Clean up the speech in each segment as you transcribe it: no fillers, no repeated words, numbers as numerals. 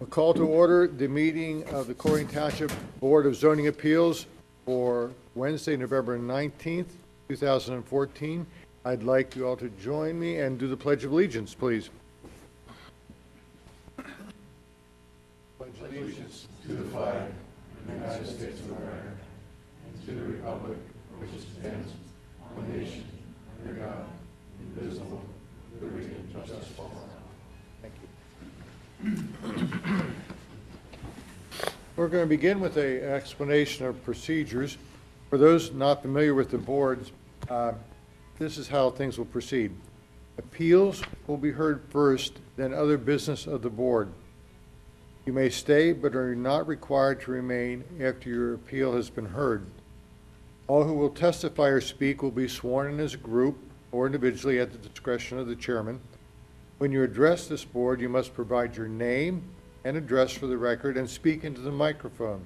A call to order the meeting of the Colerain Township Board of Zoning Appeals for Wednesday, November 19th, 2014. I'd like you all to join me and do the Pledge of Allegiance, please. Pledge allegiance to the flag of the United States of America and to the republic for which it stands, one nation, under God, indivisible, with liberty and justice for all. Thank you. We're going to begin with an explanation of procedures. For those not familiar with the boards, this is how things will proceed. Appeals will be heard first, then other business of the board. You may stay, but are not required to remain after your appeal has been heard. All who will testify or speak will be sworn in as a group or individually at the discretion of the chairman. When you address this board, you must provide your name and address for the record and speak into the microphone,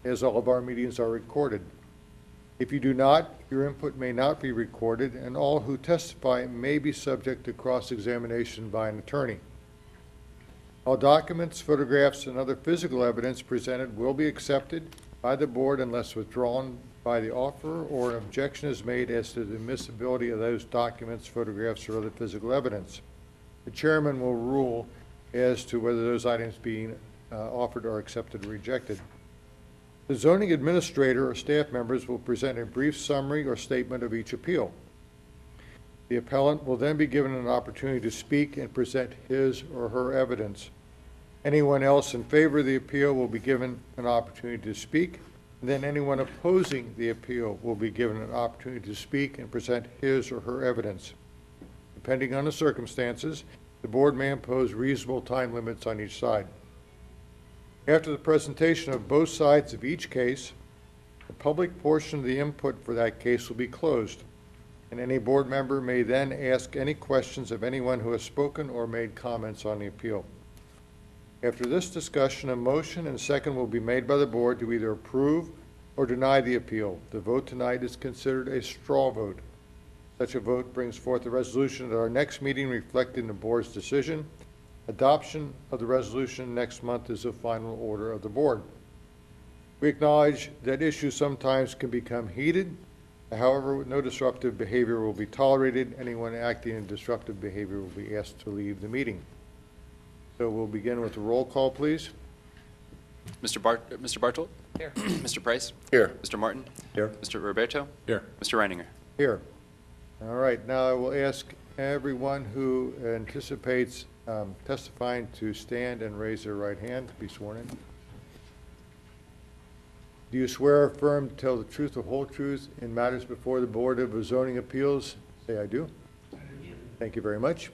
as all of our meetings are recorded. If you do not, your input may not be recorded, and all who testify may be subject to cross-examination by an attorney. All documents, photographs, and other physical evidence presented will be accepted by the board unless withdrawn by the offerer or an objection is made as to the admissibility of those documents, photographs, or other physical evidence. The chairman will rule as to whether those items being offered are accepted or rejected. The zoning administrator or staff members will present a brief summary or statement of each appeal. The appellant will then be given an opportunity to speak and present his or her evidence. Anyone else in favor of the appeal will be given an opportunity to speak, and then anyone opposing the appeal will be given an opportunity to speak and present his or her evidence. Depending on the circumstances, the board may impose reasonable time limits on each side. After the presentation of both sides of each case, the public portion of the input for that case will be closed, and any board member may then ask any questions of anyone who has spoken or made comments on the appeal. After this discussion, a motion and a second will be made by the board to either approve or deny the appeal. The vote tonight is considered a straw vote. Such a vote brings forth a resolution at our next meeting reflecting the board's decision. Adoption of the resolution next month is the final order of the board. We acknowledge that issues sometimes can become heated. However, no disruptive behavior will be tolerated. Anyone acting in disruptive behavior will be asked to leave the meeting. So we'll begin with a roll call, please. Mr. Bartolt? Here. Mr. Price? Here. Mr. Martin? Here. Mr. Roberto? Here. Mr. Reininger? Here. All right, now I will ask everyone who anticipates testifying to stand and raise their right hand to be sworn in. Do you swear or affirm to tell the truth, the whole truth in matters before the Board of Zoning Appeals? Say, I do. I do. Thank you very much.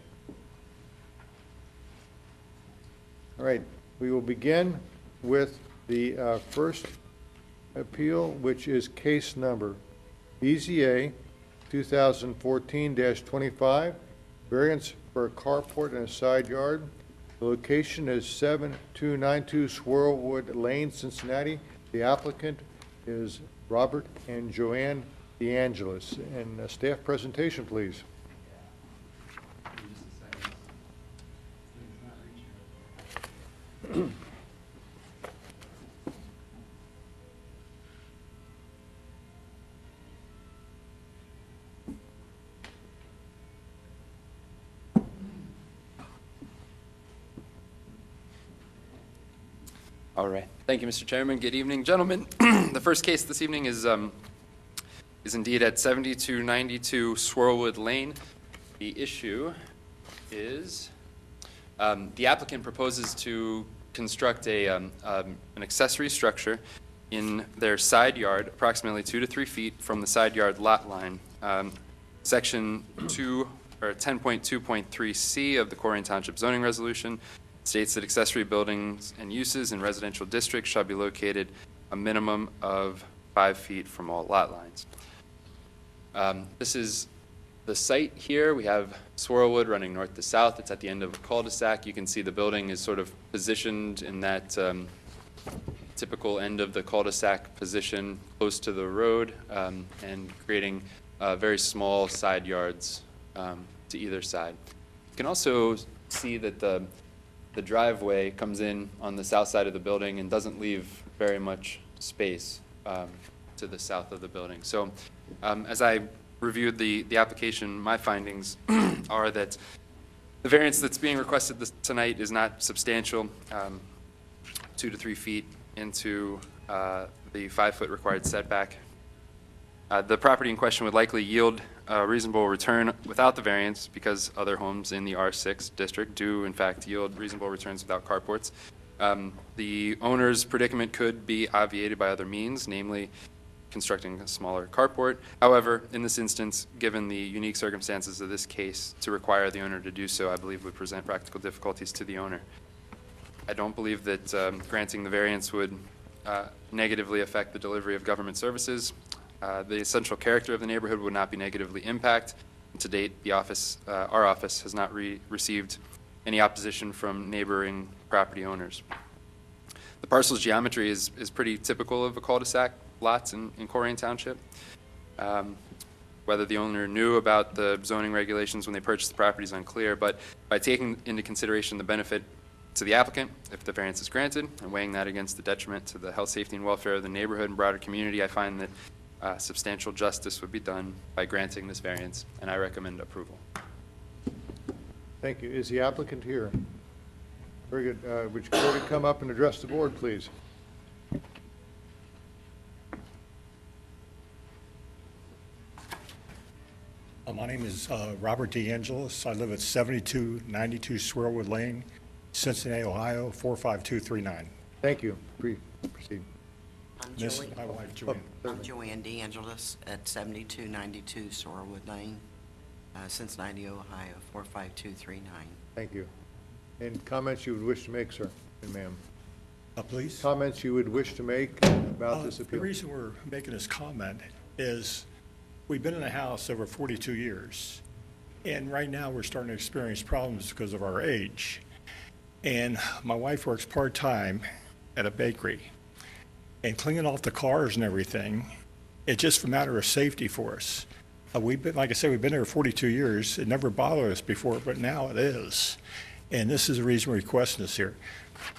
All right, we will begin with the first appeal, which is case number BZA 2014-25, variance for a carport and a side yard. The location is 7292 Swirlwood Lane, Cincinnati. The applicant is Robert and Joanne DeAngelis. And a staff presentation, please. All right. Thank you, Mr. Chairman. Good evening, gentlemen. The first case this evening is indeed at 7292 Swirlwood Lane. The issue is the applicant proposes to construct an accessory structure in their side yard, approximately 2 to 3 feet from the side yard lot line. Section 10.2.3C of the Colerain Township zoning resolution states that accessory buildings and uses in residential districts shall be located a minimum of 5 feet from all lot lines. This is the site here. We have Swirlwood running north to south. It's at the end of a cul-de-sac. You can see the building is sort of positioned in that typical end of the cul-de-sac position close to the road, and creating very small side yards to either side. You can also see that the the driveway comes in on the south side of the building and doesn't leave very much space to the south of the building. So as I reviewed the application, my findings are that the variance that's being requested tonight is not substantial, 2 to 3 feet into the 5-foot required setback. The property in question would likely yield a reasonable return without the variance because other homes in the R6 district do in fact yield reasonable returns without carports. The owner's predicament could be obviated by other means, namely constructing a smaller carport. However, in this instance, given the unique circumstances of this case, to require the owner to do so, I believe would present practical difficulties to the owner. I don't believe that granting the variance would negatively affect the delivery of government services. The essential character of the neighborhood would not be negatively impacted. To date, the office, our office has not received any opposition from neighboring property owners. The parcel's geometry is pretty typical of a cul-de-sac lots in Colerain Township. Whether the owner knew about the zoning regulations when they purchased the property is unclear, but by taking into consideration the benefit to the applicant, if the variance is granted, and weighing that against the detriment to the health, safety, and welfare of the neighborhood and broader community, I find that substantial justice would be done by granting this variance, and I recommend approval. Thank you. Is the applicant here? Very good. Would you care to come up and address the board, please? My name is Robert DeAngelis. I live at 7292 Swirlwood Lane, Cincinnati, Ohio, 45239. Thank you. Proceed. I'm This Joey. is my wife, Joanne. I'm Joanne DeAngelis at 7292 Sorrowwood Lane, Cincinnati, Ohio, 45239. Thank you. And comments you would wish to make, sir and ma'am? Please? Comments you would wish to make about this The appeal? reason we're making this comment is we've been in the house over 42 years, and right now we're starting to experience problems because of our age. And my wife works part-time at a bakery, and cleaning off the cars and everything, it's just a matter of safety for us. We've been, like I said, we've been there 42 years. It never bothered us before, but now it is. And this is the reason we're requesting this here.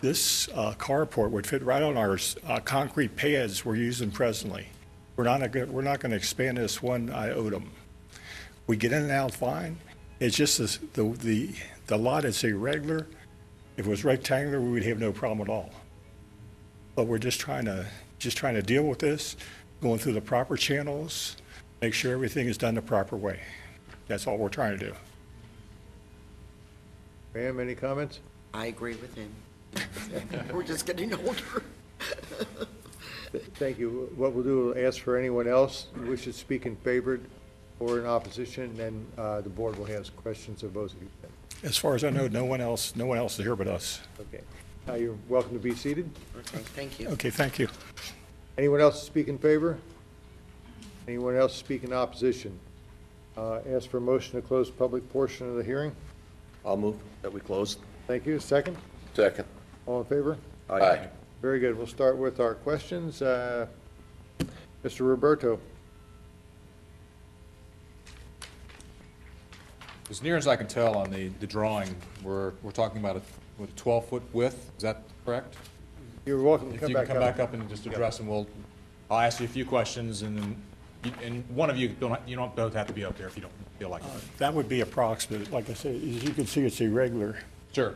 This carport would fit right on our concrete pads we're using presently. We're not going to expand this one iota. We get in and out fine. It's just the lot is irregular. If it was rectangular, we would have no problem at all. But we're just trying to deal with this, going through the proper channels, make sure everything is done the proper way. That's all we're trying to do. Ma'am, any comments? I agree with him. We're just getting older. Thank you. What we'll do, we'll ask for anyone else who wishes to speak in favor or in opposition, and then the board will ask questions of both of you. As far as I know, no one else is here but us. Okay. You're welcome to be seated. Okay, thank you. Okay, thank you. Anyone else speak in favor? Anyone else speak in opposition? Ask for a motion to close the public portion of the hearing. I'll move that we close. Thank you. Second? Second. All in favor? Aye. Very good. We'll start with our questions. Mr. Roberto. As near as I can tell on the drawing, we're talking about a 12-foot width, is that correct? You're welcome to If come you back can up. come back up and just address them, I'll ask you a few questions, and then, and one of you don't both have to be up there if you don't feel like it. That would be approximate. Like I said, as you can see, it's irregular. Sure.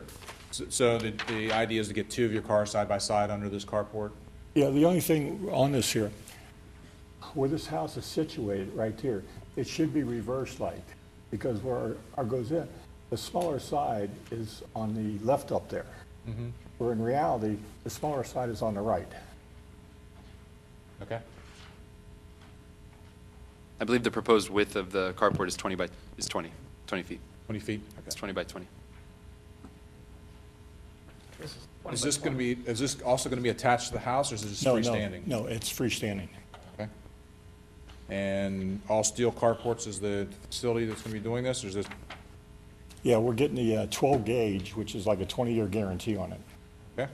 So the idea is to get two of your cars side by side under this carport? Yeah, the only thing on this here, where this house is situated right here, it should be reverse light, because where our goes in, the smaller side is on the left up there. Where in reality, the smaller side is on the right. Okay. I believe the proposed width of the carport is 20 feet. 20 feet? It's Okay. 20 by 20. Is this also going to be attached to the house, or is it just No, freestanding? No, it's freestanding. Okay. And all steel carports is the facility that's going to be doing this, or is this? Yeah, we're getting the 12 gauge, which is like a 20-year guarantee on it. Okay.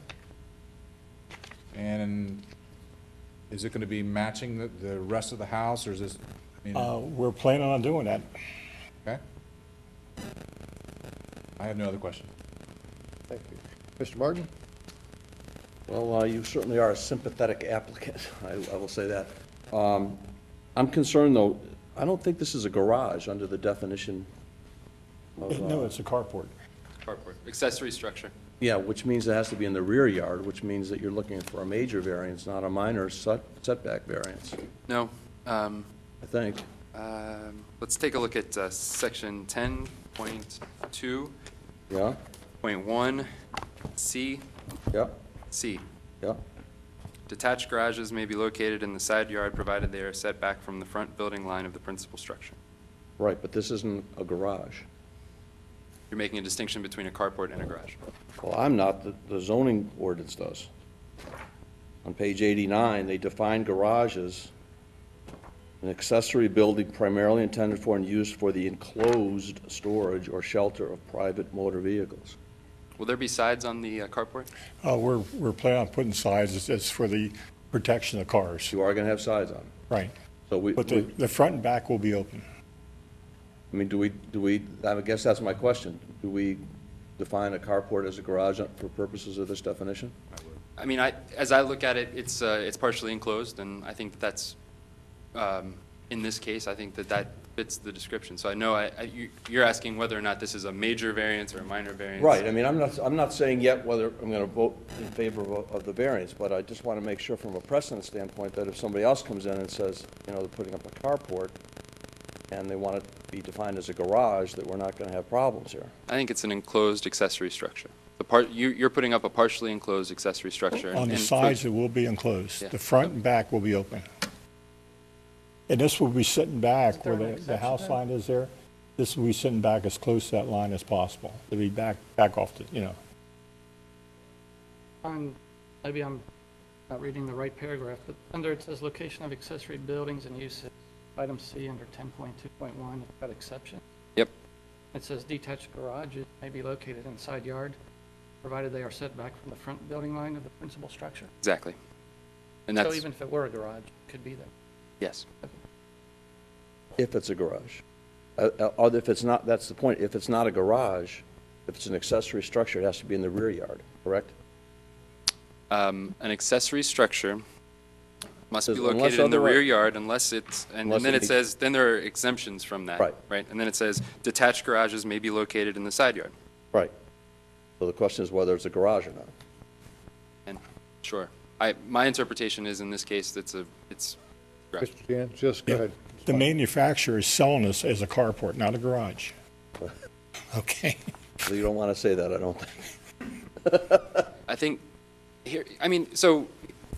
And is it going to be matching the rest of the house, or is this, I mean, We're planning on doing that. okay? I have no other question. Thank you. Mr. Martin? Well, you certainly are a sympathetic applicant, I will say that. I'm concerned, though, I don't think this is a garage under the definition of... No, it's a carport. Carport, accessory structure. Yeah, which means it has to be in the rear yard, which means that you're looking for a major variance, not a minor setback variance, No. I think. Let's take a look at section 10.2.1 Yeah, C. yeah, C. yeah. Detached garages may be located in the side yard provided they are set back from the front building line of the principal structure. Right, but this isn't a garage. You're making a distinction between a carport and a garage. Well, I'm not, the zoning ordinance does. On page 89, they define garages, an accessory building primarily intended for and used for the enclosed storage or shelter of private motor vehicles. Will there be sides on the carport? We're planning on putting sides, it's for the protection of cars. You are going to have sides on it. Right. So But the front and back will be open. I mean, do we, I guess that's my question. Do we define a carport as a garage for purposes of this definition? I mean, as I look at it, it's partially enclosed, and I think that's, in this case, I think that fits the description. So I know you're asking whether or not this is a major variance or a minor variance. Right, I mean, I'm not saying yet whether I'm going to vote in favor of the variance, but I just want to make sure from a precedent standpoint that if somebody else comes in and says, you know, they're putting up a carport and they want it to be defined as a garage, that we're not going to have problems here. I think it's an enclosed accessory structure. The part, you're putting up a partially enclosed accessory structure. On the and sides, it will be enclosed. Yeah. The front and back will be open. And this will be sitting back where the house line is there. This will be sitting back as close to that line as possible. It'll be back off the, you know. Maybe I'm not reading the right paragraph, but under it says location of accessory buildings and uses, item C under 10.2.1, it's got exception. Yep. It says detached garages may be located in side yard, provided they are set back from the front building line of the principal structure. Exactly. And So that's, even if it were a garage, it could be there. yes. If it's a garage. Or if it's not, that's the point, if it's not a garage, if it's an accessory structure, it has to be in the rear yard, correct? An accessory structure must be Says unless located in the rear otherwise- yard unless it's, and Unless then it it meets- says, then there are exemptions from that. Right. And then it says detached garages may be located in the side yard. Right. So the question is whether it's a garage or not. And, sure. My interpretation is in this case, it's garage. Mr. Jan, just go Yeah. ahead. The manufacturer is selling this as a carport, not a garage. Okay. So you don't want to say that, I don't think. I think here, I mean, so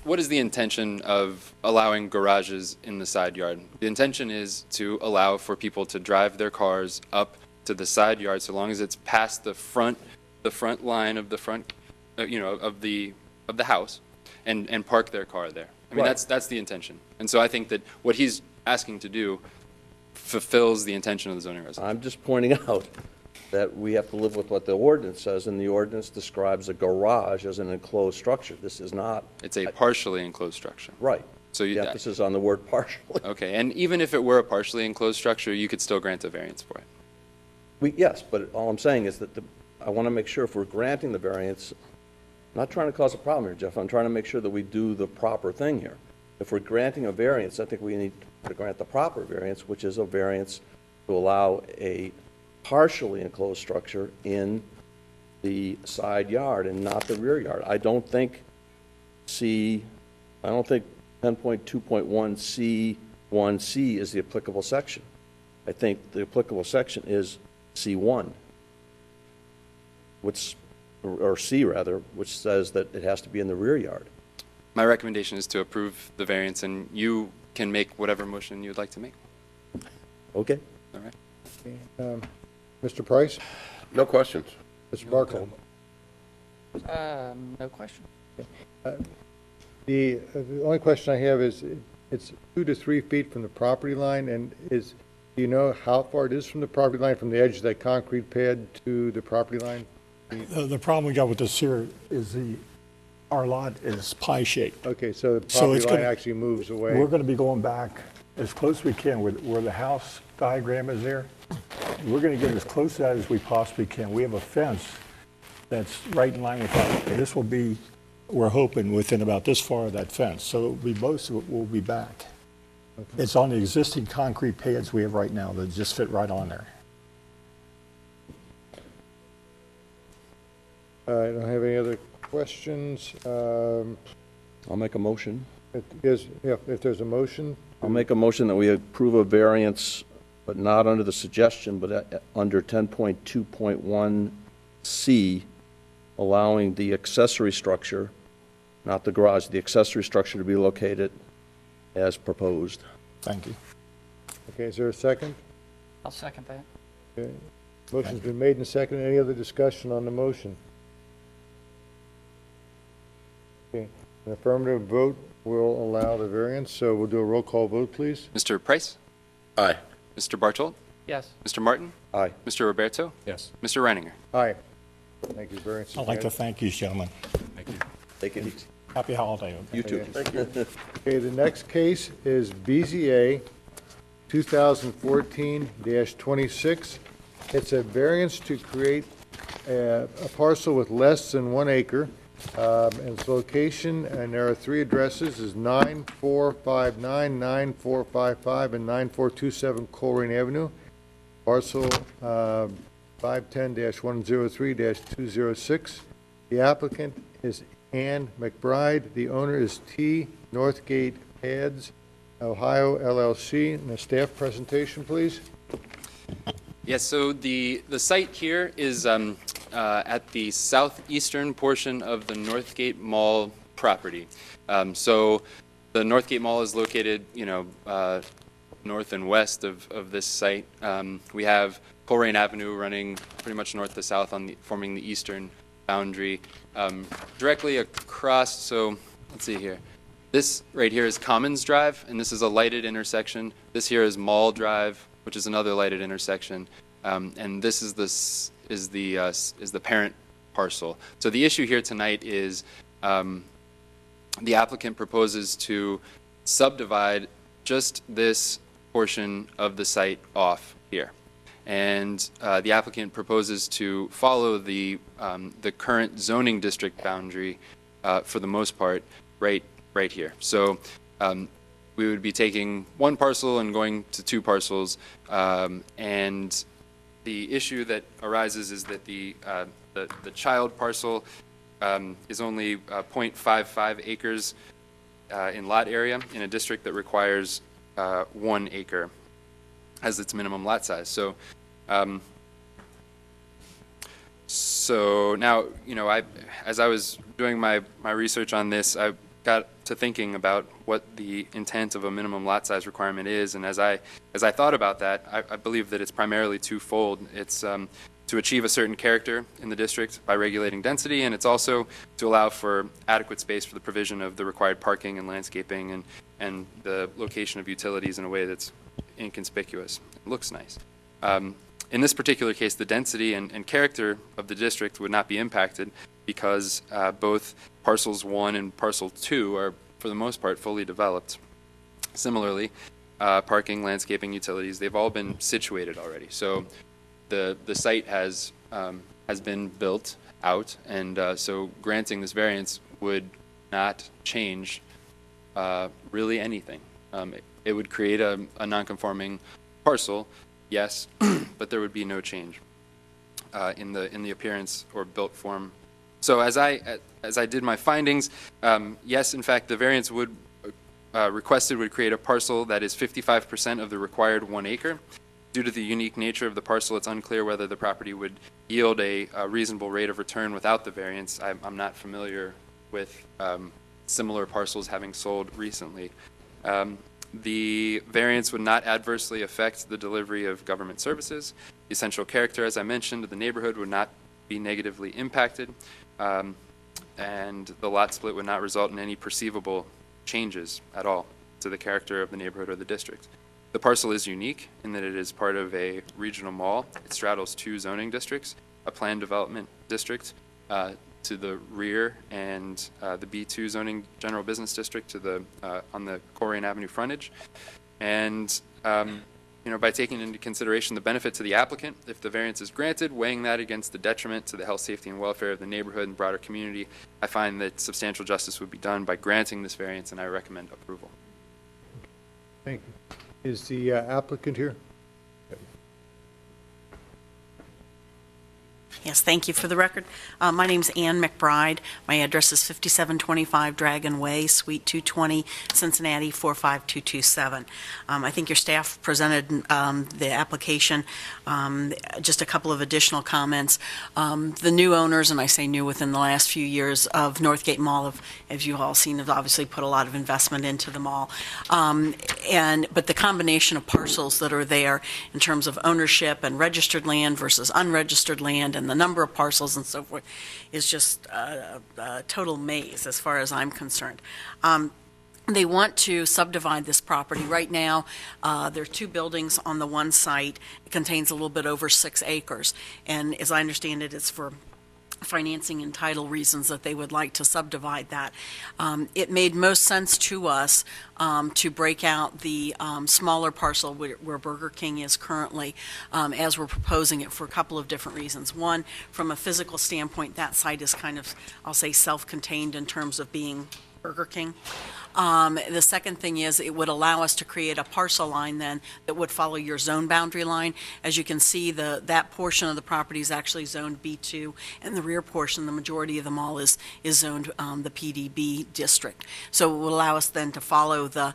what is the intention of allowing garages in the side yard? The intention is to allow for people to drive their cars up to the side yard so long as it's past the front line of the front, of the house and park their car there. I mean, Right. that's the intention. And so I think that what he's asking to do fulfills the intention of the zoning resolution. I'm just pointing out that we have to live with what the ordinance says, and the ordinance describes a garage as an enclosed structure. This is not. It's a partially enclosed structure. Right. So you, The emphasis on the word partially. okay, and even if it were a partially enclosed structure, you could still grant a variance for it. Yes, but all I'm saying is that I want to make sure if we're granting the variance, I'm not trying to cause a problem here, Jeff, I'm trying to make sure that we do the proper thing here. If we're granting a variance, I think we need to grant the proper variance, which is a variance to allow a partially enclosed structure in the side yard and not the rear yard. I don't think 10.2.1C1C is the applicable section. I think the applicable section is C1, or C rather, which says that it has to be in the rear yard. My recommendation is to approve the variance, and you can make whatever motion you would like to make. Okay? All right? Mr. Price? No questions. Mr. Barcombe? No question. The only question I have is, it's 2 to 3 feet from the property line, and do you know how far it is from the property line, from the edge of that concrete pad to the property line? The problem we got with this here is our lot is pie-shaped. Okay, so the So property it's line gonna- actually moves away. We're going to be going back as close as we can where the house diagram is there. We're going to get as close to that as we possibly can. We have a fence that's right in line with that. This will be, we're hoping, within about this far of that fence, so we both will be back. It's on the existing concrete pads we have right now that just fit right on there. I don't have any other questions. I'll make a motion. If there's a motion, I'll make a motion that we approve a variance, but not under the suggestion, but under 10.2.1C, allowing the accessory structure, not the garage, the accessory structure to be located as proposed. Thank you. okay, is there a second? I'll second that. Okay. Motion's been made and seconded. Any other discussion on the motion? Okay, an affirmative vote will allow the variance, so we'll do a roll call vote, please. Mr. Price? Aye. Mr. Bartold? Yes. Mr. Martin? Aye. Mr. Roberto? Yes. Mr. Reininger? Aye. Thank you, variance. I'd like to thank you, gentlemen. Thank you. Take it easy. Happy holiday. You too. Okay, the next case is BZA 2014-26. It's a variance to create a parcel with less than 1 acre. And its location, and there are 3 addresses, is 9459, 9455, and 9427 Colerain Avenue. Parcel 510-103-206. The applicant is Ann McBride. The owner is T. Northgate Pads, Ohio LLC. And a staff presentation, please. Yes, so the site here is at the southeastern portion of the Northgate Mall property. So the Northgate Mall is located, north and west of this site. We have Colerain Avenue running pretty much north to south forming the eastern boundary. Directly across, so let's see here. This right here is Commons Drive, and this is a lighted intersection. This here is Mall Drive, which is another lighted intersection, and this is the parent parcel. So the issue here tonight is the applicant proposes to subdivide just this portion of the site off here, and the applicant proposes to follow the current zoning district boundary for the most part right here. So. We would be taking 1 parcel and going to 2 parcels, and the issue that arises is that the child parcel is only 0.55 acres in lot area in a district that requires 1 acre as its minimum lot size. So, so now, as I was doing my research on this, I got to thinking about what the intent of a minimum lot size requirement is, and as I thought about that, I believe that it's primarily twofold. It's to achieve a certain character in the district by regulating density, and it's also to allow for adequate space for the provision of the required parking and landscaping and the location of utilities in a way that's inconspicuous. It looks nice. In this particular case, the density and character of the district would not be impacted because both parcels 1 and parcel 2 are, for the most part, fully developed. Similarly, parking, landscaping, utilities, they've all been situated already. So the site has been built out, and so granting this variance would not change really anything. It would create a non-conforming parcel, yes, but there would be no change in the appearance or built form. So as I did my findings, yes, in fact, the variance requested would create a parcel that is 55% of the required 1 acre. Due to the unique nature of the parcel, it's unclear whether the property would yield a reasonable rate of return without the variance. I'm not familiar with similar parcels having sold recently. The variance would not adversely affect the delivery of government services. The essential character, as I mentioned, of the neighborhood would not be negatively impacted, and the lot split would not result in any perceivable changes at all to the character of the neighborhood or the district. The parcel is unique in that it is part of a regional mall. It straddles 2 zoning districts, a planned development district to the rear and the B2 zoning general business district to the on the Colerain Avenue frontage. And by taking into consideration the benefit to the applicant, if the variance is granted, weighing that against the detriment to the health, safety, and welfare of the neighborhood and broader community, I find that substantial justice would be done by granting this variance, and I recommend approval. Thank you. Is the applicant here? Yes, thank you. For the record, my name's Ann McBride. My address is 5725 Dragon Way, Suite 220, Cincinnati 45227. I think your staff presented the application. Just a couple of additional comments. The new owners, and I say new within the last few years, of Northgate Mall, have, as you've all seen, have obviously put a lot of investment into the mall. But the combination of parcels that are there in terms of ownership and registered land versus unregistered land, and the number of parcels and so forth, is just a total maze as far as I'm concerned. They want to subdivide this property. Right now, there are 2 buildings on the one site. It contains a little bit over 6 acres. And as I understand it, it's for financing and title reasons that they would like to subdivide that. It made most sense to us to break out the smaller parcel where Burger King is currently, as we're proposing it, for a couple of different reasons. One, from a physical standpoint, that site is kind of, I'll say, self-contained in terms of being Burger King. The second thing is it would allow us to create a parcel line then that would follow your zone boundary line. As you can see, that portion of the property is actually zoned B2, and the rear portion, the majority of the mall, is zoned the PDB district. So it would allow us then to follow the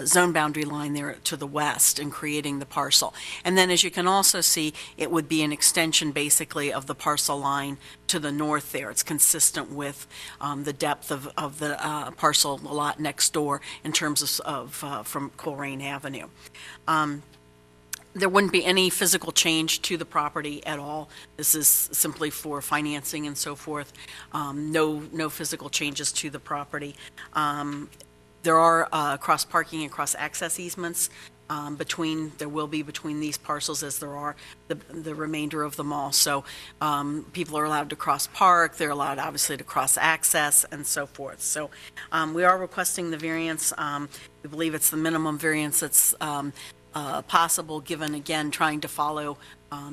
zone boundary line there to the west and creating the parcel. And then, as you can also see, it would be an extension basically of the parcel line to the north there. It's consistent with the depth of the parcel lot next door in terms of from Colerain Avenue. There wouldn't be any physical change to the property at all. This is simply for financing and so forth. No physical changes to the property. There are cross-parking and cross-access easements there will be between these parcels as there are the remainder of the mall. So people are allowed to cross-park, they're allowed obviously to cross-access and so forth. So we are requesting the variance. We believe it's the minimum variance that's possible, given, again, trying to follow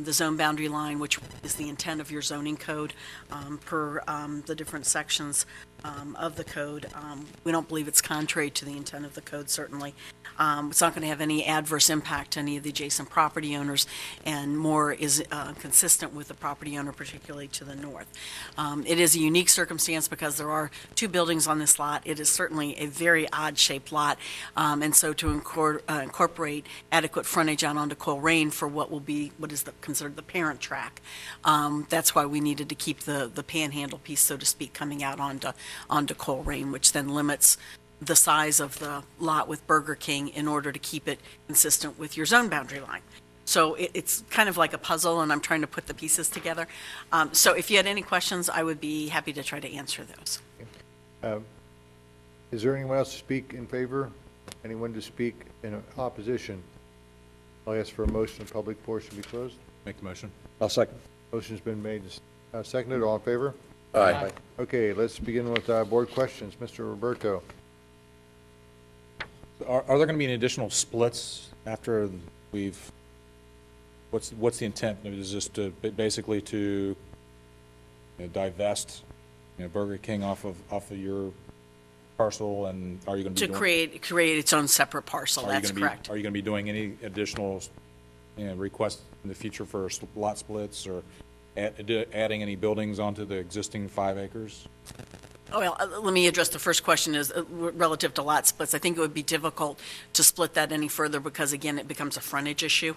the zone boundary line, which is the intent of your zoning code per the different sections of the code. We don't believe it's contrary to the intent of the code, certainly. It's not going to have any adverse impact to any of the adjacent property owners, and more is consistent with the property owner, particularly to the north. It is a unique circumstance because there are 2 buildings on this lot. It is certainly a very odd-shaped lot, and so to incorporate adequate frontage out onto Colerain for what is considered the parent track. That's why we needed to keep the panhandle piece, so to speak, coming out onto Colerain, which then limits the size of the lot with Burger King in order to keep it consistent with your zone boundary line. So it's kind of like a puzzle, and I'm trying to put the pieces together. So if you had any questions, I would be happy to try to answer those. Is there anyone else to speak in favor? Anyone to speak in opposition? I'll ask for a motion the public portion be closed. Make the motion. I'll second. Motion's been made, seconded. All in favor? Aye. Okay, let's begin with board questions. Mr. Roberto. Are there going to be any additional splits after what's the intent? Is this basically to divest Burger King off of your parcel, and are you going to be create its own separate parcel? That's correct. Are you going to be doing any additional requests in the future for lot splits, or adding any buildings onto the existing 5 acres? Well, let me address the first question is relative to lot splits. I think it would be difficult to split that any further because, again, it becomes a frontage issue.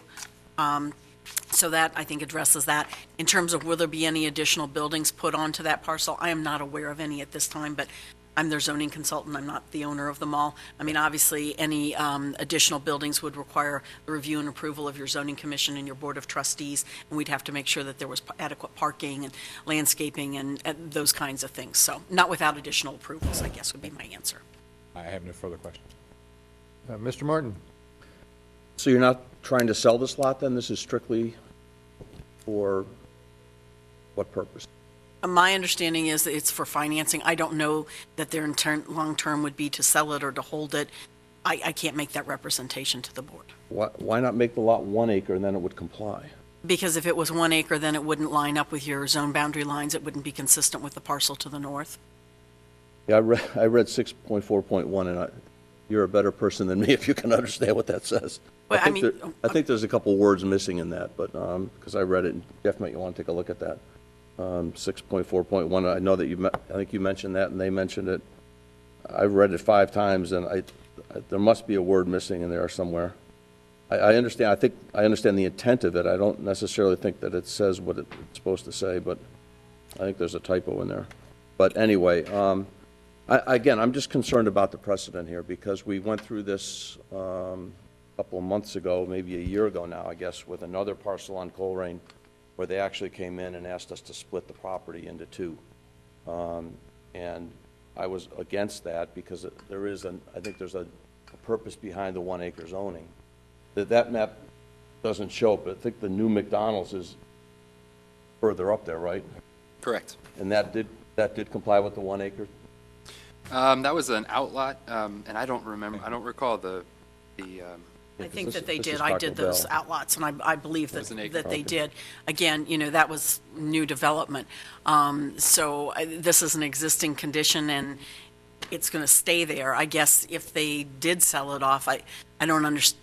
So that, I think, addresses that. In terms of will there be any additional buildings put onto that parcel, I am not aware of any at this time, but I'm their zoning consultant. I'm not the owner of the mall. I mean, obviously, any additional buildings would require the review and approval of your zoning commission and your board of trustees, and we'd have to make sure that there was adequate parking and landscaping and those kinds of things. So not without additional approvals, I guess, would be my answer. I have no further questions. Mr. Martin. So you're not trying to sell this lot, then? This is strictly for what purpose? My understanding is that it's for financing. I don't know that their intent long-term would be to sell it or to hold it. I can't make that representation to the board. Why not make the lot 1 acre and then it would comply? Because if it was 1 acre, then it wouldn't line up with your zone boundary lines. It wouldn't be consistent with the parcel to the north. Yeah, I read 6.4.1, and you're a better person than me if you can understand what that says. Well, I mean- I think there's a couple words missing in that, but, because I read it, and Jeff might want to take a look at that. 6.4.1, I know that I think you mentioned that, and they mentioned it. I've read it 5 times, and there must be a word missing in there somewhere. I understand, I think I understand the intent of it. I don't necessarily think that it says what it's supposed to say, but I think there's a typo in there. But anyway, again, I'm just concerned about the precedent here, because we went through this a couple of months ago, maybe a year ago now, I guess, with another parcel on Colerain, where they actually came in and asked us to split the property into 2. And I was against that, because I think there's a purpose behind the 1 acre zoning. That map doesn't show it, but I think the new McDonald's is further up there, right? Correct. And that did comply with the 1 acre? That was an outlot, and I don't recall the I think this- that they this did. is I Taco did those Bell. outlots, and I believe That was an acre. that they Okay. did. Again, that was new development. So this is an existing condition, and it's going to stay there. I guess if they did sell it off, I don't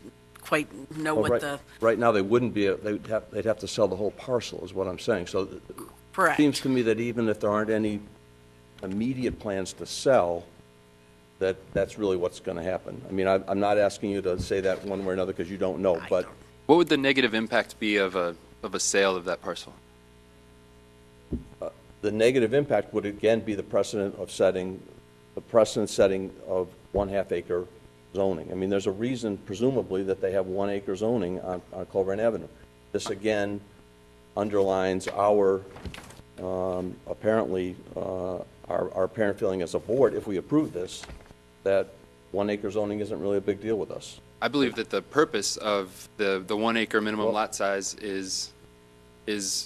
quite know Well, what the, right now, they wouldn't be, they'd have to sell the whole parcel, is what I'm saying. So it correct. seems to me that even if there aren't any immediate plans to sell, that's really what's going to happen. I mean, I'm not asking you to say that one way or another, because you don't know, but What would the negative impact be of a sale of that parcel? the negative impact would again be the precedent setting of 1/2 acre zoning. I mean, there's a reason, presumably, that they have 1 acre zoning on Colerain Avenue. This again underlines our, apparently, our apparent feeling as a board, if we approve this, that 1 acre zoning isn't really a big deal with us. I believe that the purpose of the 1 acre minimum Well- lot size is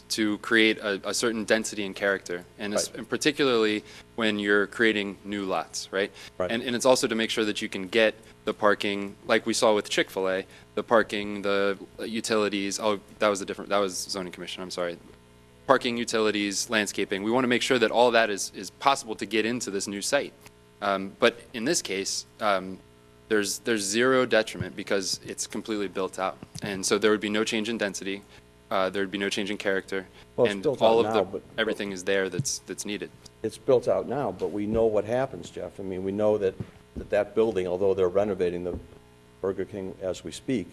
to create a certain density and character, Right. and particularly when you're creating new lots, right? Right. And it's also to make sure that you can get the parking, like we saw with Chick-fil-A, the parking, the utilities, that was zoning commission, I'm sorry. Parking, utilities, landscaping, we want to make sure that all that is possible to get into this new site. But in this case, there's zero detriment because it's completely built out. And so there would be no change in density, there'd be no change in character, Well, it's and built all out of now, the, but- everything is there that's needed. It's built out now, but we know what happens, Jeff. I mean, we know that building, although they're renovating the Burger King as we speak,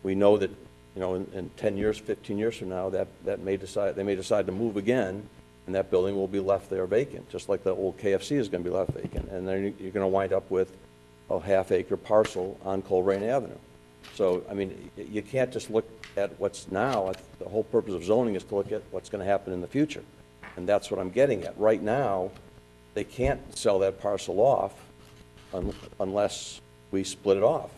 we know that, in 10 years, 15 years from now, they may decide to move again, and that building will be left there vacant, just like the old KFC is going to be left vacant. And then you're going to wind up with a 1/2 acre parcel on Colerain Avenue. So, I mean, you can't just look at what's now. The whole purpose of zoning is to look at what's going to happen in the future. And that's what I'm getting at. Right now, they can't sell that parcel off unless we split it off,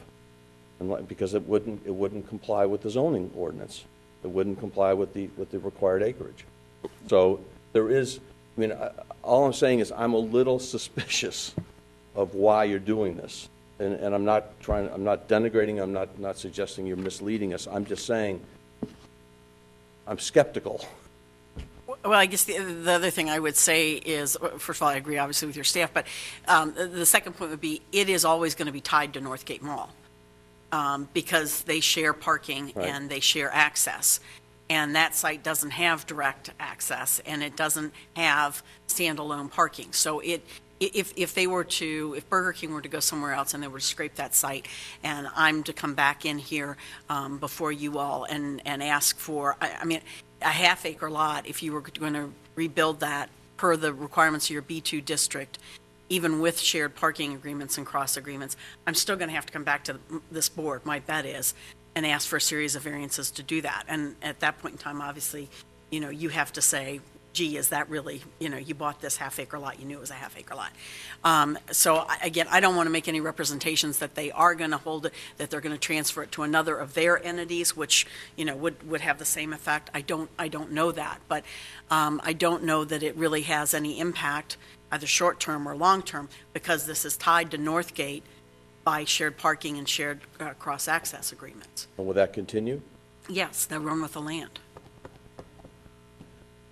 because it wouldn't comply with the zoning ordinance. It wouldn't comply with the required acreage. So there is, all I'm saying is I'm a little suspicious of why you're doing this. And I'm not denigrating, I'm not suggesting you're misleading us. I'm just saying I'm skeptical. Well, I guess the other thing I would say is, first of all, I agree obviously with your staff, but the second point would be, it is always going to be tied to Northgate Mall, because they share parking Right. and they share access. And that site doesn't have direct access, and it doesn't have standalone parking. So if Burger King were to go somewhere else and they were to scrape that site, and I'm to come back in here before you all and ask for, a 1/2 acre lot, if you were going to rebuild that per the requirements of your B2 district, even with shared parking agreements and cross agreements, I'm still going to have to come back to this board, my bet is, and ask for a series of variances to do that. And at that point in time, obviously, you have to say, gee, is that really, you bought this 1/2 acre lot, you knew it was a 1/2 acre lot. So again, I don't want to make any representations that they are going to hold it, that they're going to transfer it to another of their entities, which, would have the same effect. I don't know that, but I don't know that it really has any impact, either short-term or long-term, because this is tied to Northgate. by shared parking and shared cross-access agreements. And will that continue? Yes, they'll run with the land.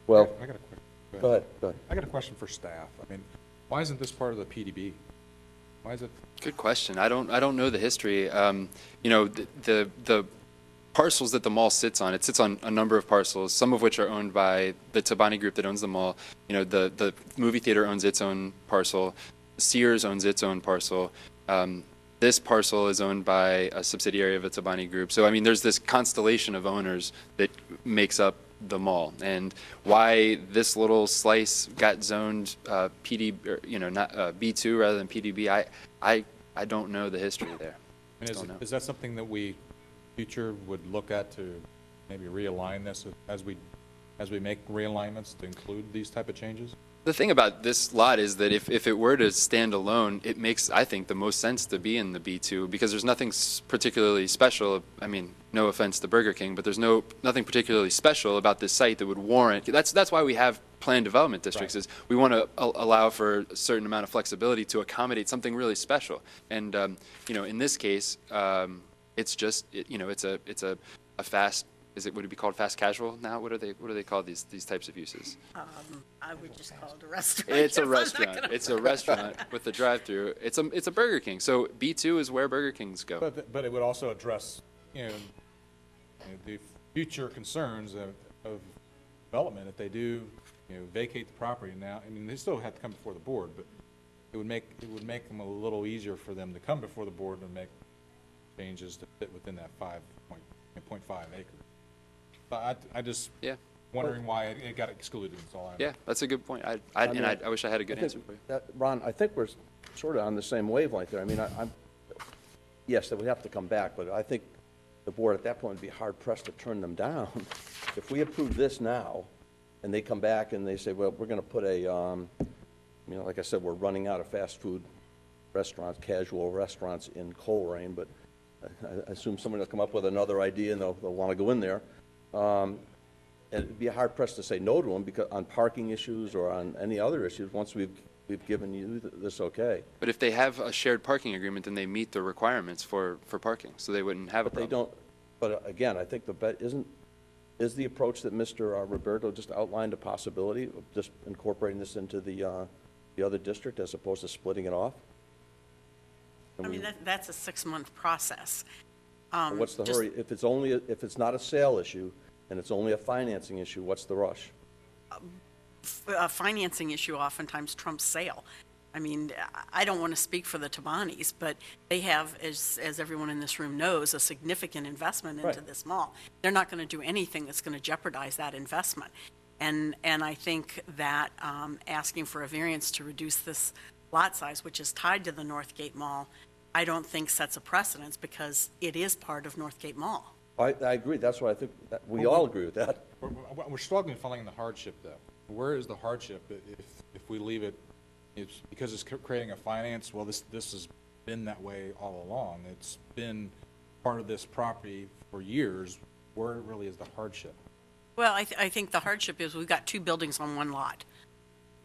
Well, I got a quick, go ahead. I got a question for staff. I mean, why isn't this part of the PDB? Why is it? Good question. I don't know the history. You know, the parcels that the mall sits on, it sits on a number of parcels, some of which are owned by the Tabani group that owns the mall. You know, the movie theater owns its own parcel. Sears owns its own parcel. This parcel is owned by a subsidiary of a Tabani group. So, I mean, there's this constellation of owners that makes up the mall. And why this little slice got zoned PD, or, you know, not B2 rather than PDB, I don't know the history there. And Don't know. is that something that we, future, would look at to maybe realign this as we make realignments to include these type of changes? The thing about this lot is that if it were to stand alone, it makes, I think, the most sense to be in the B2 because there's nothing particularly special. I mean, no offense to Burger King, but there's nothing particularly special about this site that would warrant. That's why we have planned development districts. Right. Is we want to allow for a certain amount of flexibility to accommodate something really special. And you know, in this case, it's just you know, it's a fast. Would it be called fast casual now? What do they call these types of uses? I would just call it a restaurant. It's a I'm not restaurant. gonna- It's a restaurant with a drive-through. It's a Burger King. So B2 is where Burger Kings go. But it would also address, you know, the future concerns of development if they do, you know, vacate the property now. I mean, they still have to come before the board, but it would make them a little easier for them to come before the board and make changes to fit within that 5.5 acres. But I just Yeah. wondering why it got excluded. That's all I know. Yeah, that's a good point. I wish I had a good I think answer for you. Ron, I think we're sort of on the same wavelength there. I mean, yes, that would have to come back, but I think the board at that point would be hard pressed to turn them down. If we approve this now, and they come back and they say, well, we're going to put a, you know, like I said, we're running out of fast food restaurants, casual restaurants in Colerain, but I assume somebody will come up with another idea and they'll want to go in there. And it'd be hard pressed to say no to them because on parking issues or on any other issues, once we've given you this okay. But if they have a shared parking agreement, then they meet the requirements for parking, so they wouldn't have a But they problem. don't, but again, I think the bet is the approach that Mr. Roberto just outlined a possibility of just incorporating this into the other district as opposed to splitting it off? I mean, that's a 6-month process. What's the just- hurry? If it's not a sale issue and it's only a financing issue, what's the rush? A financing issue oftentimes trumps sale. I mean, I don't want to speak for the Tabanis, but they have, as everyone in this room knows, a significant investment into Right. this mall. They're not going to do anything that's going to jeopardize that investment. And I think that asking for a variance to reduce this lot size, which is tied to the Northgate Mall, I don't think sets a precedence because it is part of Northgate Mall. I agree. That's what I think. We all agree with that. We're struggling finding the hardship, though. Where is the hardship if we leave it? It's because it's creating a finance. Well, this has been that way all along. It's been part of this property for years. Where really is the hardship? Well, I think the hardship is we've got 2 buildings on one lot,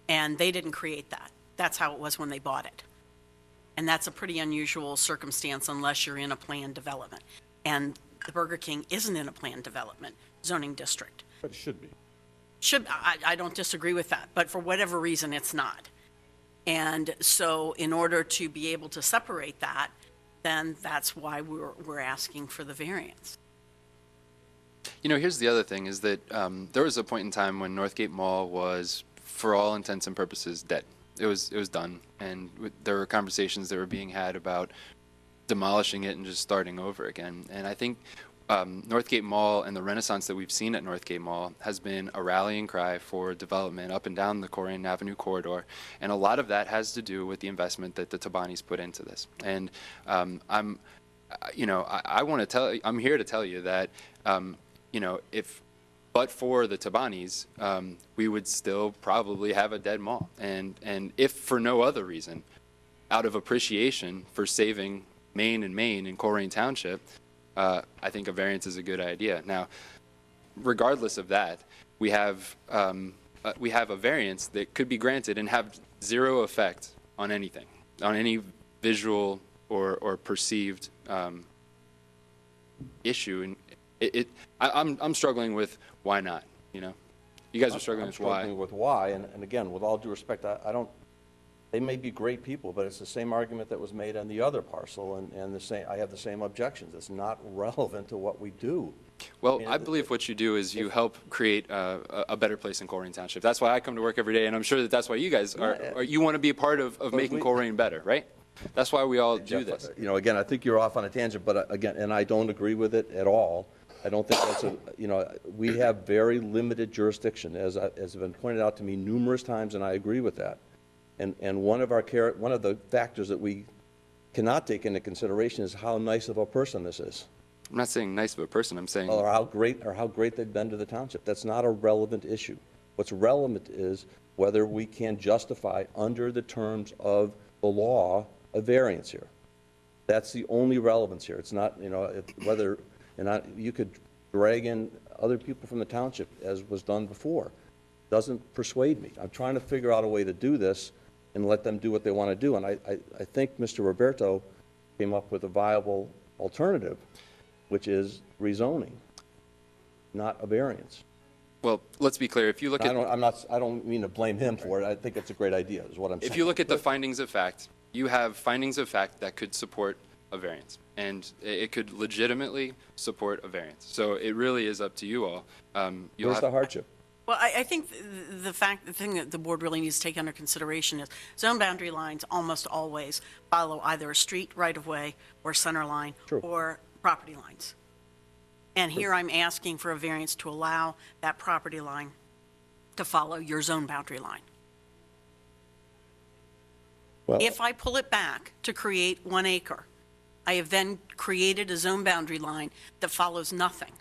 and they didn't create that. That's how it was when they bought it. And that's a pretty unusual circumstance unless you're in a planned development. And the Burger King isn't in a planned development zoning district. But it should be. I don't disagree with that, but for whatever reason, it's not. And so in order to be able to separate that, then that's why we're asking for the variance. You know, here's the other thing is that there was a point in time when Northgate Mall was, for all intents and purposes, dead. It was done, and there were conversations that were being had about demolishing it and just starting over again. And I think Northgate Mall and the renaissance that we've seen at Northgate Mall has been a rallying cry for development up and down the Colerain Avenue corridor, and a lot of that has to do with the investment that the Tabanis put into this. And I'm here to tell you that but for the Tabanis, we would still probably have a dead mall. And if for no other reason, out of appreciation for saving Main and Main in Colerain Township, I think a variance is a good idea. Now, regardless of that, we have a variance that could be granted and have zero effect on anything, on any visual or perceived issue. And I'm struggling with why not, you know? You guys are struggling I'm with why. struggling with why, and again, with all due respect, I don't, they may be great people, but it's the same argument that was made on the other parcel, and the same, I have the same objections. It's not relevant to what we do. Well, mean, I believe what you do is you help create a better place in Colerain Township. That's why I come to work every day, and I'm sure that that's why you guys are you want to be a part of making Colerain better, right? That's why we all do Jeff, this. you know, again, I think you're off on a tangent, but again, and I don't agree with it at all. I don't think that's a, you know, we have very limited jurisdiction, as has been pointed out to me numerous times, and I agree with that. And one of the factors that we cannot take into consideration is how nice of a person this is. I'm not saying nice of a person. I'm saying Or how great they've been to the township. That's not a relevant issue. What's relevant is whether we can justify under the terms of the law a variance here. That's the only relevance here. It's not, you know, whether, you could drag in other people from the township, as was done before. Doesn't persuade me. I'm trying to figure out a way to do this and let them do what they want to do. And I think Mr. Roberto came up with a viable alternative, which is rezoning, not a variance. well, let's be clear. If you look at I don't mean to blame him for it. I think it's a great idea, is what I'm saying. if you look at the findings of fact, you have findings of fact that could support a variance, and it could legitimately support a variance. So it really is up to you all. Where's the hardship? Well, I think the thing that the board really needs to take under consideration is zone boundary lines almost always follow either a street right-of-way or center line True. or property lines. And here I'm asking for a variance to allow that property line to follow your zone boundary line. Well, If I pull it back to create 1 acre, I have then created a zone boundary line that follows nothing.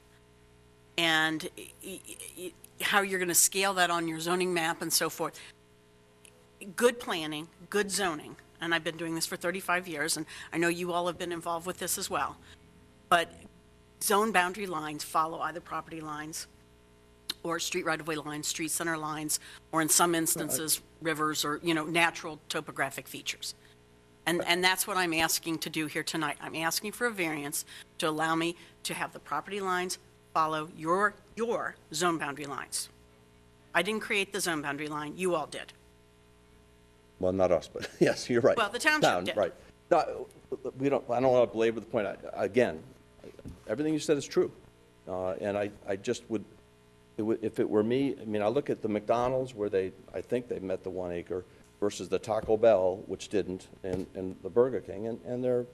And how you're going to scale that on your zoning map and so forth. Good planning, good zoning, and I've been doing this for 35 years, and I know you all have been involved with this as well. But zone boundary lines follow either property lines or street right-of-way lines, street center lines, or in some instances, rivers or, you know, natural topographic features. And that's what I'm asking to do here tonight. I'm asking for a variance to allow me to have the property lines follow your zone boundary lines. I didn't create the zone boundary line, you all did. well, not us, but yes, you're right. Well, the township did. Right. No, I don't want to belabor the point. Again, everything you said is true. And I just would, if it were me, I mean, I look at the McDonald's where I think they met the 1 acre versus the Taco Bell, which didn't, and the Burger King, and the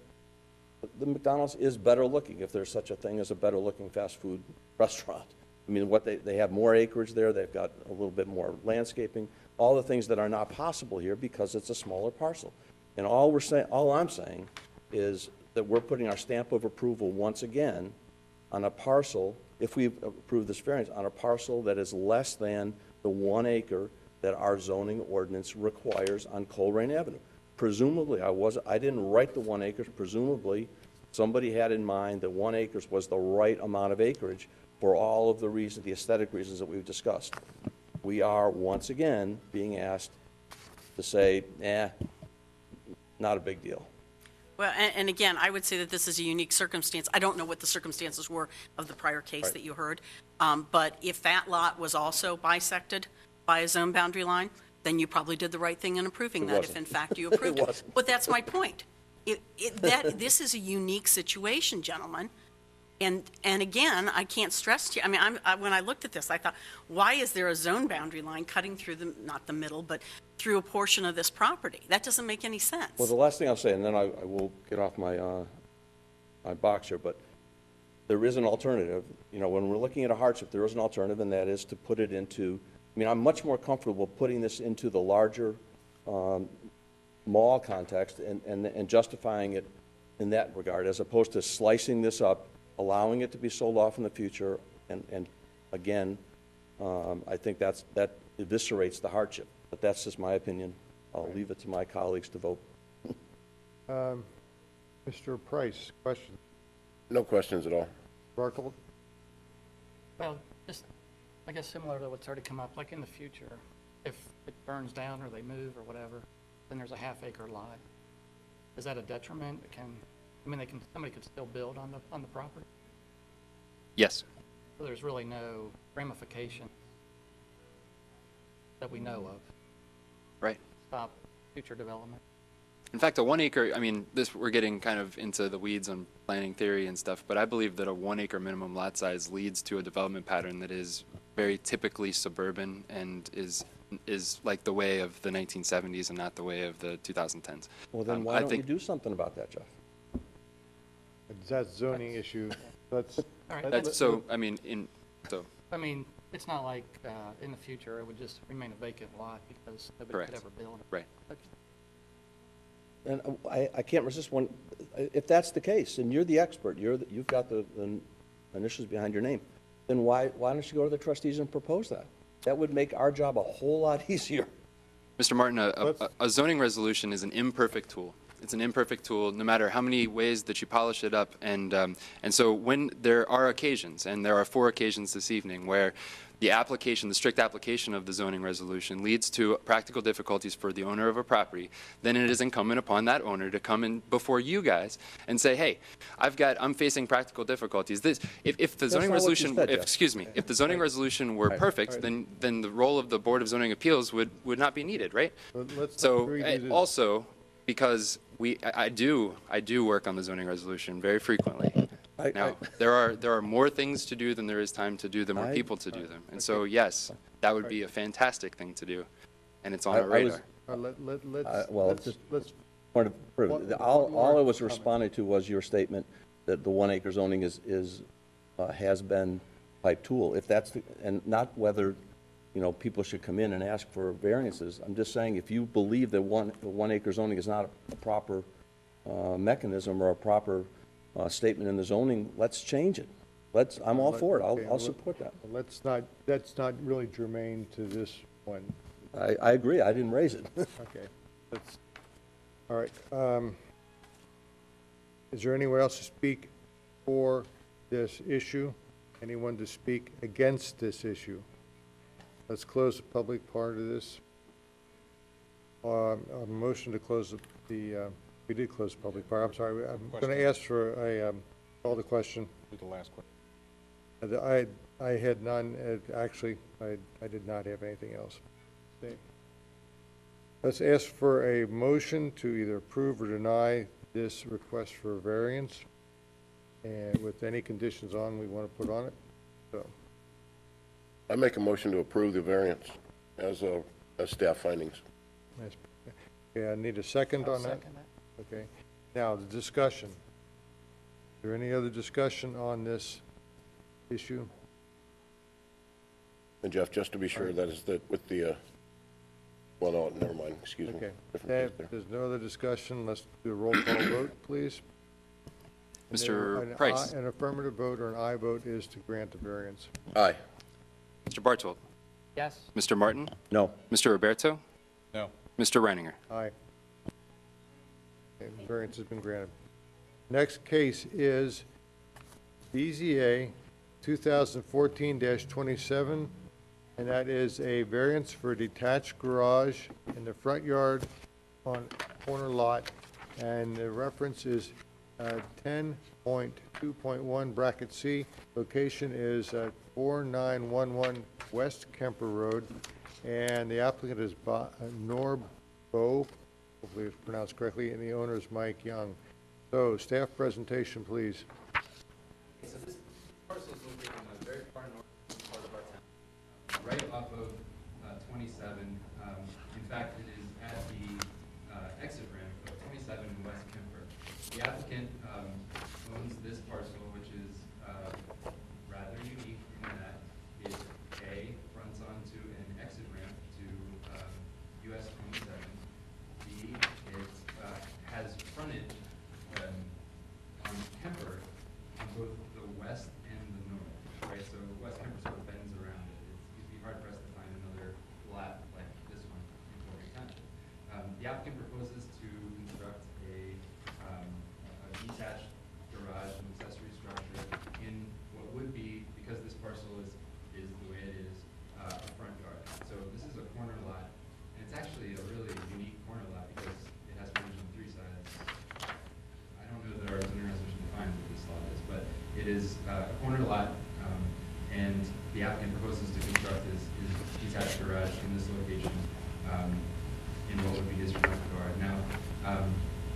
McDonald's is better looking, if there's such a thing as a better looking fast food restaurant. I mean, they have more acreage there, they've got a little bit more landscaping, all the things that are not possible here because it's a smaller parcel. And all I'm saying is that we're putting our stamp of approval once again on a parcel, if we approve this variance, on a parcel that is less than the 1 acre that our zoning ordinance requires on Colerain Avenue. Presumably, I didn't write the 1 acre. Presumably, somebody had in mind that 1 acre was the right amount of acreage for all of the reasons, the aesthetic reasons that we've discussed. We are, once again, being asked to say, not a big deal. Well, and again, I would say that this is a unique circumstance. I don't know what the circumstances were of the prior case Right. that you heard. But if that lot was also bisected by a zone boundary line, then you probably did the right thing in approving that, if wasn't. in fact you approved it. wasn't. But that's my point. This is a unique situation, gentlemen. And again, I can't stress to you, I mean, when I looked at this, I thought, why is there a zone boundary line cutting through not the middle, but through a portion of this property? That doesn't make any sense. Well, the last thing I'll say, and then I will get off my box here, but there is an alternative. You know, when we're looking at a hardship, there is an alternative, and that is to put it into, I mean, I'm much more comfortable putting this into the larger mall context and justifying it in that regard, as opposed to slicing this up, allowing it to be sold off in the future, and again, I think that eviscerates the hardship. But that's just my opinion. I'll leave it to my colleagues to vote. Mr. Price, question. No questions at all. Barkle? Well, just, I guess similar to what's already come up, like in the future, if it burns down or they move or whatever, then there's a half-acre lot. Is that a detriment? Somebody could still build on the property? Yes. So there's really no ramification that we know of. Right. Stop future development. In fact, a 1 acre, we're getting kind of into the weeds on planning theory and stuff, but I believe that a 1 acre minimum lot size leads to a development pattern that is very typically suburban and is like the way of the 1970s and not the way of the 2010s. Well, then why don't we do something about that, Jeff? That's zoning issue. Let's, All right. So, It's not like in the future it would just remain a vacant lot because nobody Correct. could ever build it. right. Okay. And I can't resist one, if that's the case, and you're the expert, you've got the initials behind your name, then why don't you go to the trustees and propose that? That would make our job a whole lot easier. Mr. Martin, a zoning resolution is an imperfect tool. It's an imperfect tool, no matter how many ways that you polish it up. And so when there are occasions, and there are 4 occasions this evening, where the strict application of the zoning resolution leads to practical difficulties for the owner of a property, then it is incumbent upon that owner to come in before you guys and say, hey, I'm facing practical difficulties. If the zoning not what you resolution, said, Jeff. excuse me, if the zoning resolution were perfect, then the role of the Board of Zoning Appeals would not be needed, right? let's So agree to this. also, because I do work on the zoning resolution very frequently. Now, there are more things to do than there is time to do them or people to do them. And so, yes, that would be a fantastic thing to do, and it's on our radar. Let's, Point of privilege. All I was responding to was your statement that the 1 acre zoning has been type tool. If that's, and not whether, people should come in and ask for variances. I'm just saying, if you believe that the 1 acre zoning is not a proper mechanism or a proper statement in the zoning, let's change it. I'm all for it. I'll support that. that's not really germane to this one. I agree. I didn't raise it. Okay. All right. Is there anyone else to speak for this issue? Anyone to speak against this issue? Let's close the public part of this. A motion to close we did close the public part. I'm sorry. I'm going to ask for call the question. Do the last question. I had none. Actually, I did not have anything else. Let's ask for a motion to either approve or deny this request for a variance, and with any conditions we want to put on it. So, I make a motion to approve the variance as staff findings. okay, I need a second I'll on that. second that. Okay. Now the discussion. Is there any other discussion on this issue? And Jeff, just to be sure, that is with the, well, no, never mind, excuse me. Okay. Different case there. If there's no other discussion, let's do a roll call vote, please. And Mr. then Price. An affirmative vote or an aye vote is to grant the variance. Aye. Mr. Bartold. Yes. Mr. Martin. No. Mr. Roberto. No. Mr. Reininger. Aye. Okay, the variance has been granted. Next case is BZA 2014-27, and that is a variance for a detached garage in the front yard on corner lot, and the reference is 10.2.1 bracket C. Location is 4911 West Kemper Road, and the applicant is Norbo, hopefully it's pronounced correctly, and the owner is Mike Young. So, staff presentation, please. So this parcel is located in the very far north part of our town, right off of 27. In fact, it is at the exit ramp of 27 West Kemper. The applicant owns this parcel, which is rather unique in that it fronts onto an exit ramp to US 27. B, it has frontage on Kemper on both the west and the north, right? So West Kemper sort of bends around it. You'd be hard pressed to find another lot like this one in Colerain Township. The applicant proposes to construct a detached garage and accessory structure in what would be, because this parcel is the way it is, a front yard. So this is a corner lot, and it's actually a really unique corner lot because it has frontage on 3 sides is a corner lot, and the applicant proposes to construct his detached garage in this location, in what would be his front yard. Now,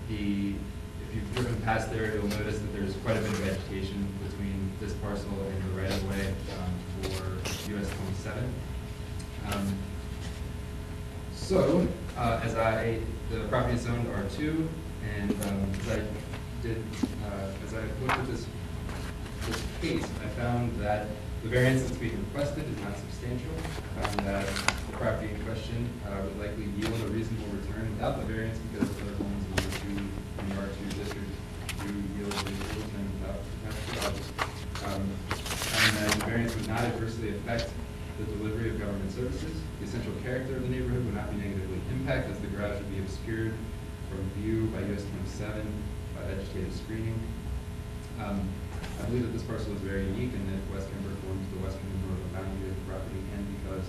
if you've driven past there, you'll notice that there's quite a bit of vegetation between this parcel and the right-of-way for US 27. The property is zoned R2, and as I looked at this case, I found that the variance that's being requested is not substantial. I found that the property in question would likely yield a reasonable return without the variance, because other homes in the R2 district do yield a reasonable return without detached garages. And that the variance would not adversely affect the delivery of government services. The essential character of the neighborhood would not be negatively impacted, as the garage would be obscured from view by US 27 by vegetative screening. I believe that this parcel is very unique in that West Kemper forms the western and northern boundary of the property, and because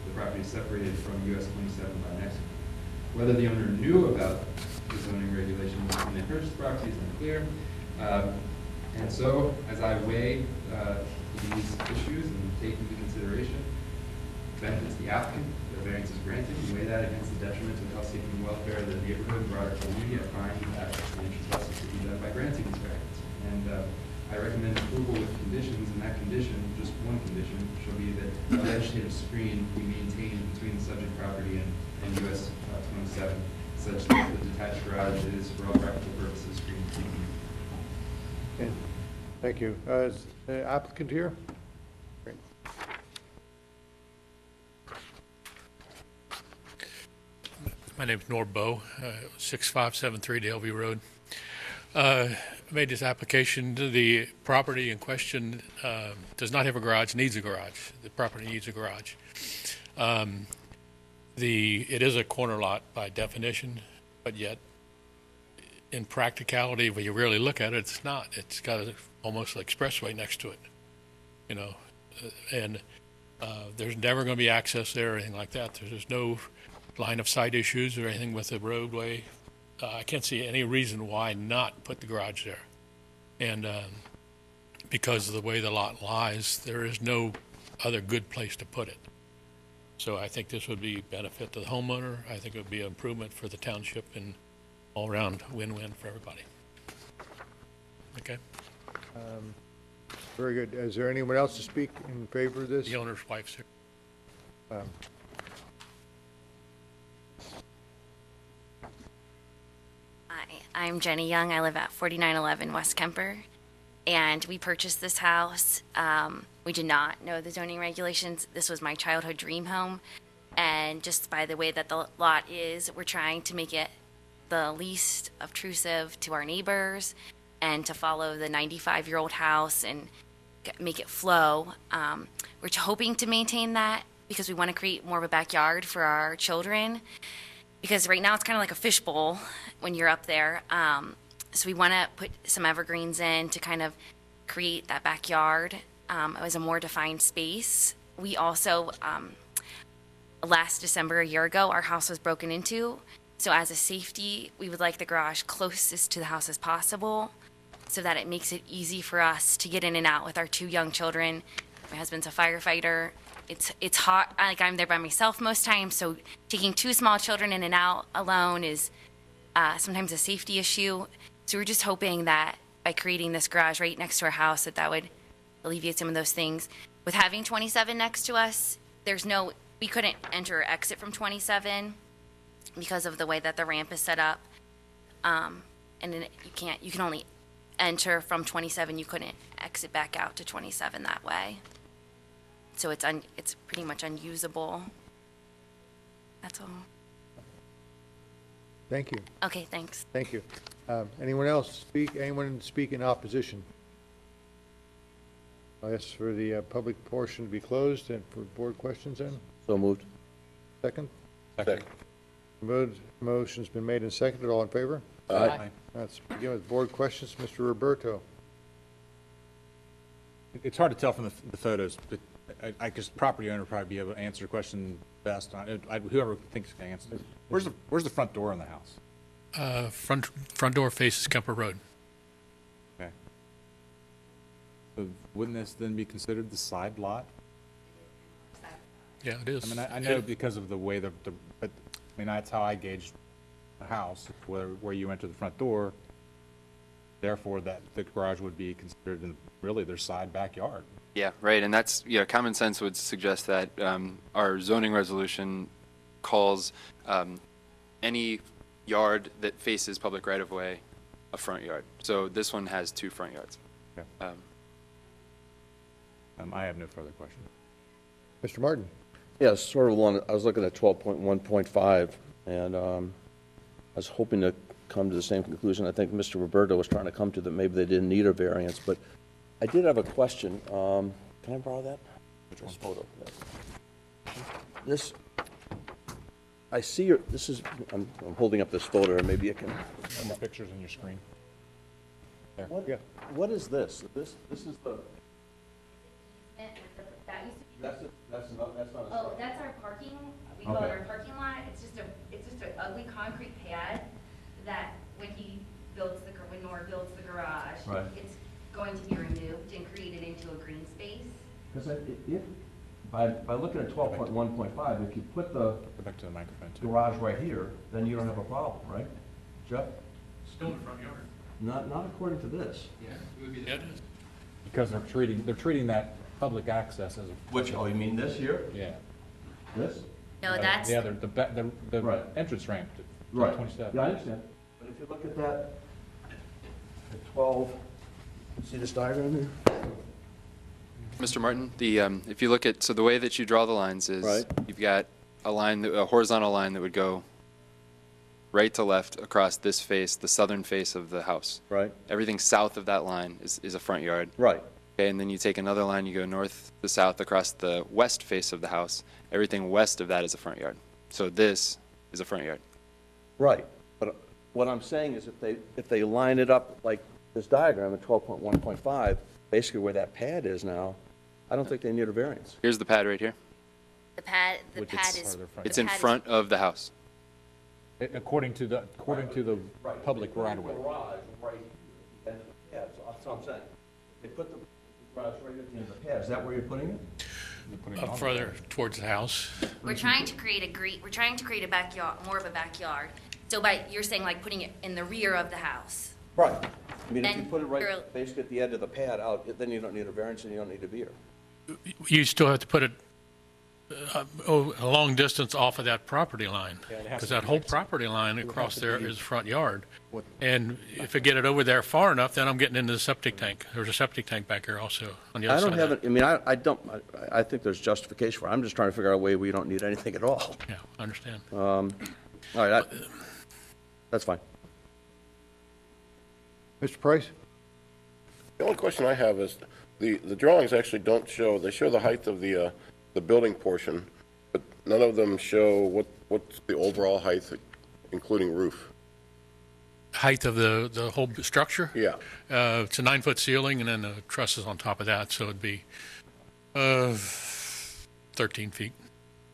the property is separated from US 27 by Mexico. Whether the owner knew about the zoning regulations when they purchased the property is unclear. And so, as I weigh these issues and take into consideration benefits the applicant, the variance is granted, and weigh that against the detriment to the health, safety, and welfare of the neighborhood and broader community, I find that the interest justice to be done by granting this variance. And I recommend approval with conditions, and that condition, just one condition, shall be that a vegetative screen be maintained between the subject property and US 27, such that the detached garage is, for all practical purposes, screened. Okay. Thank you. Is the applicant here? Great. My name's Norb Bowe, 6573 Daleview Road. Made this application. The property in question does not have a garage, needs a garage. The property needs a garage. It is a corner lot by definition, but yet in practicality, when you really look at it, it's not. It's got almost an expressway next to it, you know, and there's never going to be access there or anything like that. There's no line of sight issues or anything with the roadway. I can't see any reason why not put the garage there. And because of the way the lot lies, there is no other good place to put it. So I think this would be benefit to the homeowner. I think it would be an improvement for the township and all around win-win for everybody. Okay? Very good. Is there anyone else to speak in favor of this? The owner's wife's here. Hi, I'm Jenny Young. I live at 4911 West Kemper, and we purchased this house. We did not know the zoning regulations. This was my childhood dream home, and just by the way that the lot is, we're trying to make it the least obtrusive to our neighbors and to follow the 95-year-old house and make it flow. We're hoping to maintain that because we want to create more of a backyard for our children, because right now it's kind of like a fishbowl when you're up there. So we want to put some evergreens in to kind of create that backyard as a more defined space. We also, last December, a year ago, our house was broken into. So as a safety, we would like the garage closest to the house as possible so that it makes it easy for us to get in and out with our 2 young children. My husband's a firefighter. It's hot, like I'm there by myself most times, so taking 2 small children in and out alone is sometimes a safety issue. So we're just hoping that by creating this garage right next to our house, that would alleviate some of those things. With having 27 next to us, we couldn't enter or exit from 27 because of the way that the ramp is set up. And then you can only enter from 27, you couldn't exit back out to 27 that way. So it's pretty much unusable. That's all. Thank you. Okay, thanks. Thank you. Anyone else speak? Anyone speak in opposition? I'll ask for the public portion to be closed and for board questions then. So moved. Second? Second. Motion's been made and seconded. All in favor? Aye. Let's begin with board questions. Mr. Roberto. It's hard to tell from the photos, but I guess property owner would probably be able to answer the question best. Whoever thinks can answer. Where's the front door in the house? Front door faces Kemper Road. Okay. Wouldn't this then be considered the side lot? Yeah, it is. I mean, I know because of the way but, I mean, that's how I gauged a house, where you enter the front door. Therefore, that the garage would be considered in really their side backyard. Yeah, right, and that's, common sense would suggest that our zoning resolution calls any yard that faces public right-of-way a front yard. So this one has 2 front yards. Okay. I have no further questions. Mr. Martin? Yeah, sort of along, I was looking at 12.1.5, and I was hoping to come to the same conclusion I think Mr. Roberto was trying to come to, that maybe they didn't need a variance, but I did have a question. Can I borrow that? This photo. This, I see your, this is, I'm holding up this photo, and maybe you can. And the pictures on your screen. What, Yeah. what is this? This is the, That used to be. that's not Oh, that's our parking, we call it Okay. our parking lot. It's just an ugly concrete pad that when when Nora builds the garage, Right. it's going to be removed and created into a green space. Because by looking at 12.1.5, if you put the Go back to the microphone, too. garage right here, then you don't have a problem, right? Jeff? Still in the front yard. Not according to this. Yeah, it is. Because they're treating that public access as a. Which, oh, you mean this here? Yeah. This? No, that's, Yeah, the Right. entrance ramp to Right. 27. Yeah, I understand. But if you look at that, at 12, see this diagram here? Mr. Martin, if you look at, so the way that you draw the lines is Right. you've got a horizontal line that would go right to left across this face, the southern face of the house. Right. Everything south of that line is a front yard. Right. Okay, and then you take another line, you go north to south across the west face of the house. Everything west of that is a front yard. So this is a front yard. Right. But what I'm saying is if they line it up like this diagram at 12.1.5, basically where that pad is now, I don't think they need a variance. Here's the pad right here. the pad Which is. part of their front It's the in pad is- front of the house. According to the public right of way. Garage right at the end of the pad, so that's what I'm saying. They put the garage right at the end of the pad, is that where you're putting it? You're putting it on Up the- further towards the house. We're trying to create a backyard, more of a backyard. So you're saying like putting it in the rear of the house. Right. I mean, if you Then put it you're- right, basically at the end of the pad out, then you don't need a variance and you don't need a veer. You still have to put it a long distance off of that property line. Yeah, it has Because to that be whole next- property line would across have to there be is front yard. what- And if I get it over there far enough, then I'm getting into the septic tank. There's a septic tank back here also on the I other side don't of have that. it, I mean, I think there's justification for it. I'm just trying to figure out a way we don't need anything at all. Yeah, I understand. All right, that's fine. Mr. Price? The only question I have is, the drawings actually don't show, they show the height of the building portion, but none of them show what's the overall height, including roof. Height of the whole structure? Yeah. It's a 9-foot ceiling and then the trusses on top of that, so it'd be 13 feet.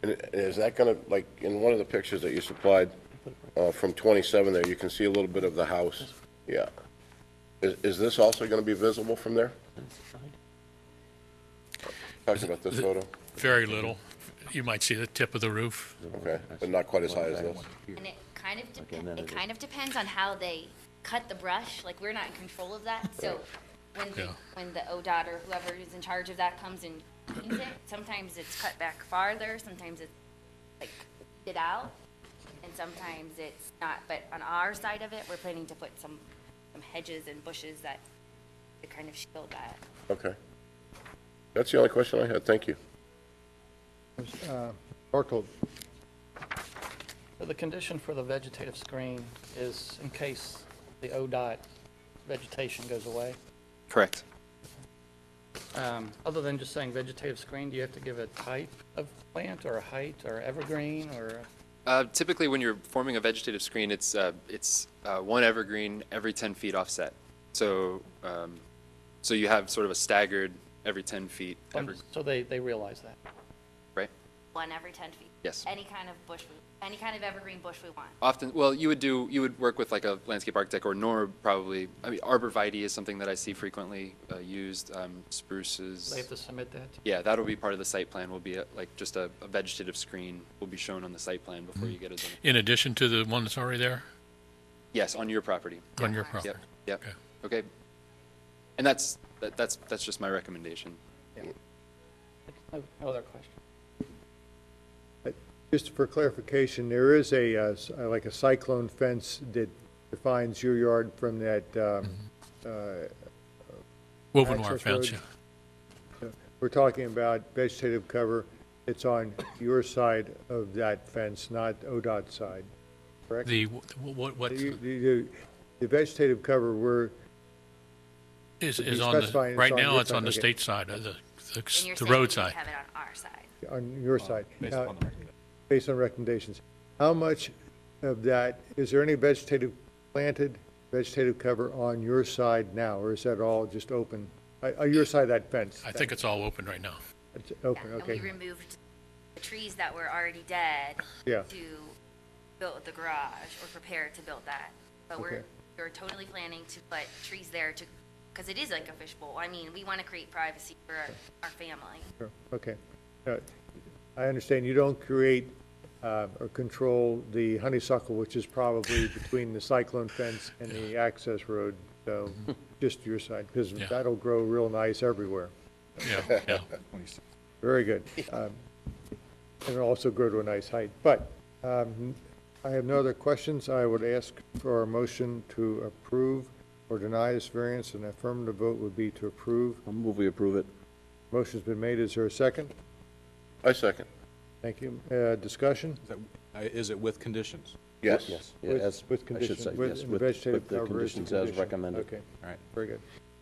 And is that gonna, like, in one of the pictures that you supplied, from 27 there, you can see a little bit of the house? Yeah. Is this also gonna be visible from there? Talking about this photo? Very little. You might see the tip of the roof. Okay, but not quite as high as this? And it kind of, and then it kind of depends on how they cut the brush, like, we're not in control of that, so Yeah. when the ODOT or whoever is in charge of that comes and cleans it, sometimes it's cut back farther, sometimes it's, like, it out, and sometimes it's not, but on our side of it, we're planning to put some hedges and bushes that, to kind of shield that. Okay. That's the only question I had, thank you. Barcode? So the condition for the vegetative screen is in case the ODOT vegetation goes away. Correct. Other than just saying vegetative screen, do you have to give a type of plant or a height or evergreen or? Typically, when you're forming a vegetative screen, it's one evergreen every 10 feet offset. So so you have sort of a staggered every 10 feet. So they realize that. Right? One every 10 feet. Yes. Any kind of bush, any kind of evergreen bush we want. Often, well, you would work with like a landscape architect, or Nora probably, I mean, arborvitae is something that I see frequently used, spruces. They have to submit that. Yeah, that'll be part of the site plan, will be like just a vegetative screen will be shown on the site plan before you get a zoning. In addition to the one that's already there? Yes, on your property. On your property? Yep, Okay. okay. And that's just my recommendation. No other question. Just for clarification, there is like a cyclone fence that defines your yard from that, Woven wire access fence, road. yeah. We're talking about vegetative cover. It's on your side of that fence, not ODOT's side, correct? The, what The vegetative cover, is you on the, specifying it's right on now, your it's on side, the okay. state side, And you're the saying road we side. have it on our side. on your side. Based Now, upon the recommendation. based on recommendations. How much of that, is there any planted vegetative cover on your side now, or is that all just open? Your side of that fence? I think it's all open right now. It's open, And okay. we removed the trees that were already dead Yeah. to build the garage or prepare to build that. But Okay. we're totally planning to put trees there to, because it is like a fishbowl. I mean, we want to create privacy for our family. Sure, okay. I understand you don't create or control the honeysuckle, which is probably between the cyclone fence and the access road, so just your side, because Yeah. that'll grow real nice everywhere. Yeah, yeah. Very good. And it'll also grow to a nice height. But I have no other questions. I would ask for a motion to approve or deny this variance. An affirmative vote would be to approve. I'll move we approve it. Motion's been made. Is there a second? I second. Thank you. Discussion? Is it with conditions? Yes. Yes, yeah, With- as, with I should conditions, say, with yes, the with vegetative the cover is the conditions as condition. recommended. Okay, All right. very good.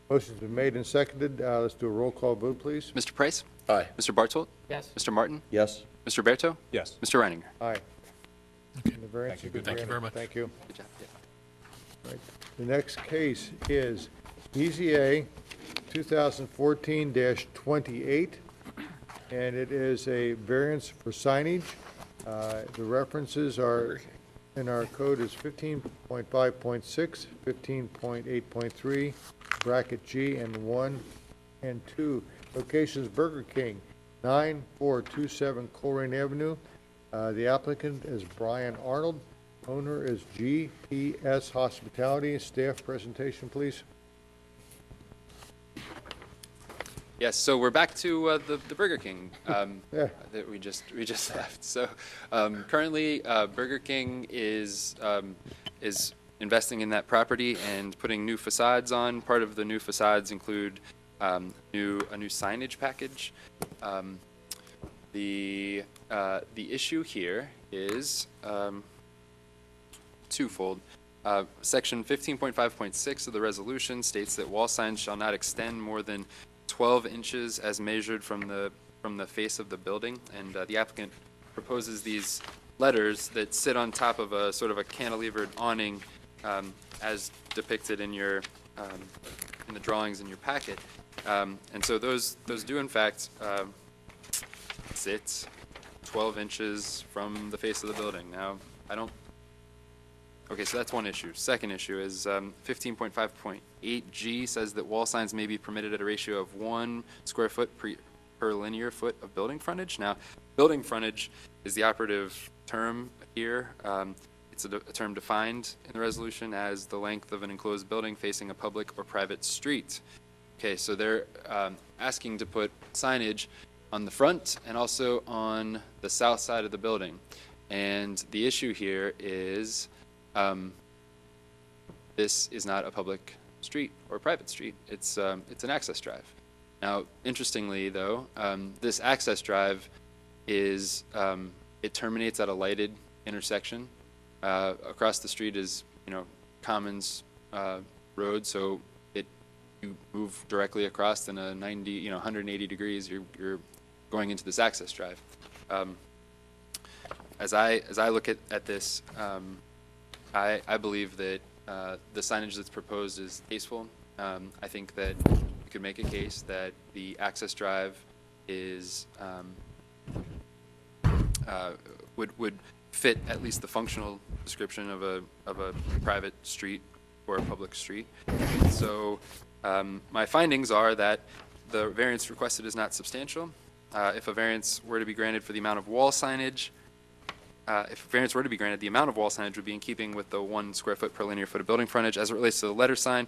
Motion's been made and seconded. Let's do a roll call vote, please. Mr. Price? Aye. Mr. Bartolt? Yes. Mr. Martin? Yes, Mr. Berto? Yes. Mr. Reininger? Aye. And the variance Thank has you. been Thank you very granted. much. Thank you. Good job. Yeah. Right. The next case is BZA 2014-28, and it is a variance for signage. The references are, in our code, is 15.5.6, 15.8.3, bracket G, and 1 and 2. Locations Burger King, 9427 Colerain Avenue. The applicant is Brian Arnold. Owner is GPS Hospitality. Staff presentation, please. Yes, so we're back to the Burger King Yeah. that we just left. So currently, Burger King is investing in that property and putting new facades on. Part of the new facades include a new signage package. The issue here is twofold. Section 15.5.6 of the resolution states that wall signs shall not extend more than 12 inches as measured from the face of the building, and the applicant proposes these letters that sit on top of a sort of a cantilevered awning, as depicted in your in the drawings in your packet, and so those do in fact sit 12 inches from the face of the building. Now, okay, so that's one issue. Second issue is 15.5.8G says that wall signs may be permitted at a ratio of 1 square foot per linear foot of building frontage. Now, building frontage is the operative term here. It's a term defined in the resolution as the length of an enclosed building facing a public or private street. Okay, so they're asking to put signage on the front and also on the south side of the building. And the issue here is this is not a public street or a private street. It's an access drive. Now, interestingly, though, this access drive is it terminates at a lighted intersection. Across the street is, Commons Road, so you move directly across in a 180 degrees. You're going into this access drive. As I look at this, I believe that the signage that's proposed is tasteful. I think that you could make a case that the access drive is would fit at least the functional description of a private street or a public street. So my findings are that the variance requested is not substantial. If a variance were to be granted for the amount of wall signage, if a variance were to be granted, the amount of wall signage would be in keeping with the 1 square foot per linear foot of building frontage. As it relates to the letter sign,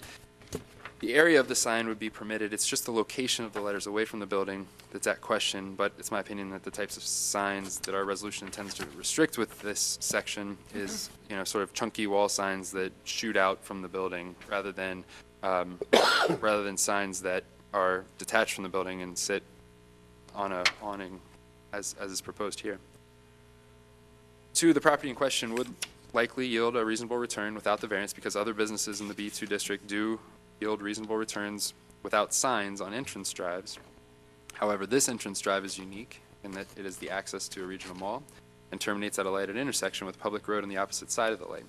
the area of the sign would be permitted. It's just the location of the letters away from the building that's at question, but it's my opinion that the types of signs that our resolution intends to restrict with this section is, sort of chunky wall signs that shoot out from the building rather than signs that are detached from the building and sit on a awning as is proposed here. 2, the property in question would likely yield a reasonable return without the variance because other businesses in the B2 district do yield reasonable returns without signs on entrance drives. However, this entrance drive is unique in that it is the access to a regional mall and terminates at a lighted intersection with public road on the opposite side of the light.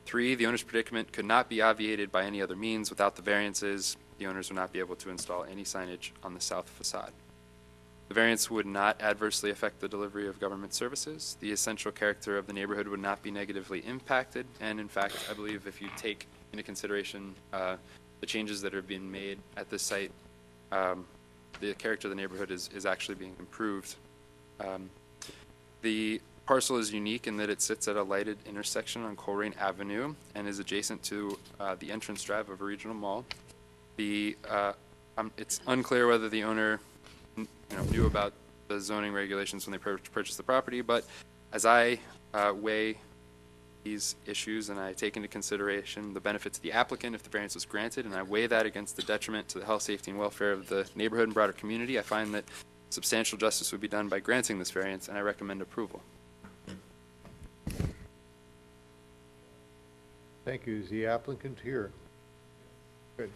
3, the owner's predicament could not be obviated by any other means. Without the variances, the owners would not be able to install any signage on the south facade. The variance would not adversely affect the delivery of government services. The essential character of the neighborhood would not be negatively impacted. And in fact, I believe if you take into consideration the changes that are being made at this site, the character of the neighborhood is actually being improved. The parcel is unique in that it sits at a lighted intersection on Colerain Avenue and is adjacent to the entrance drive of a regional mall. It's unclear whether the owner knew about the zoning regulations when they purchased the property, but as I weigh these issues and I take into consideration the benefit to the applicant if the variance was granted, and I weigh that against the detriment to the health, safety, and welfare of the neighborhood and broader community, I find that substantial justice would be done by granting this variance, and I recommend approval. Thank you. Is the applicant here? Good.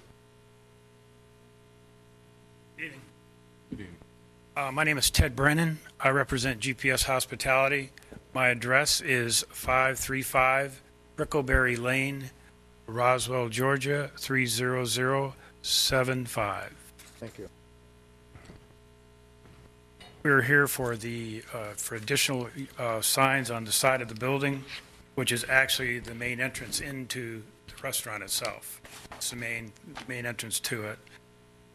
My name is Ted Brennan. I represent GPS Hospitality. My address is 535 Brickleberry Lane, Roswell, Georgia, 30075. Thank you. We're here for for additional signs on the side of the building, which is actually the main entrance into the restaurant itself. It's the main entrance to it.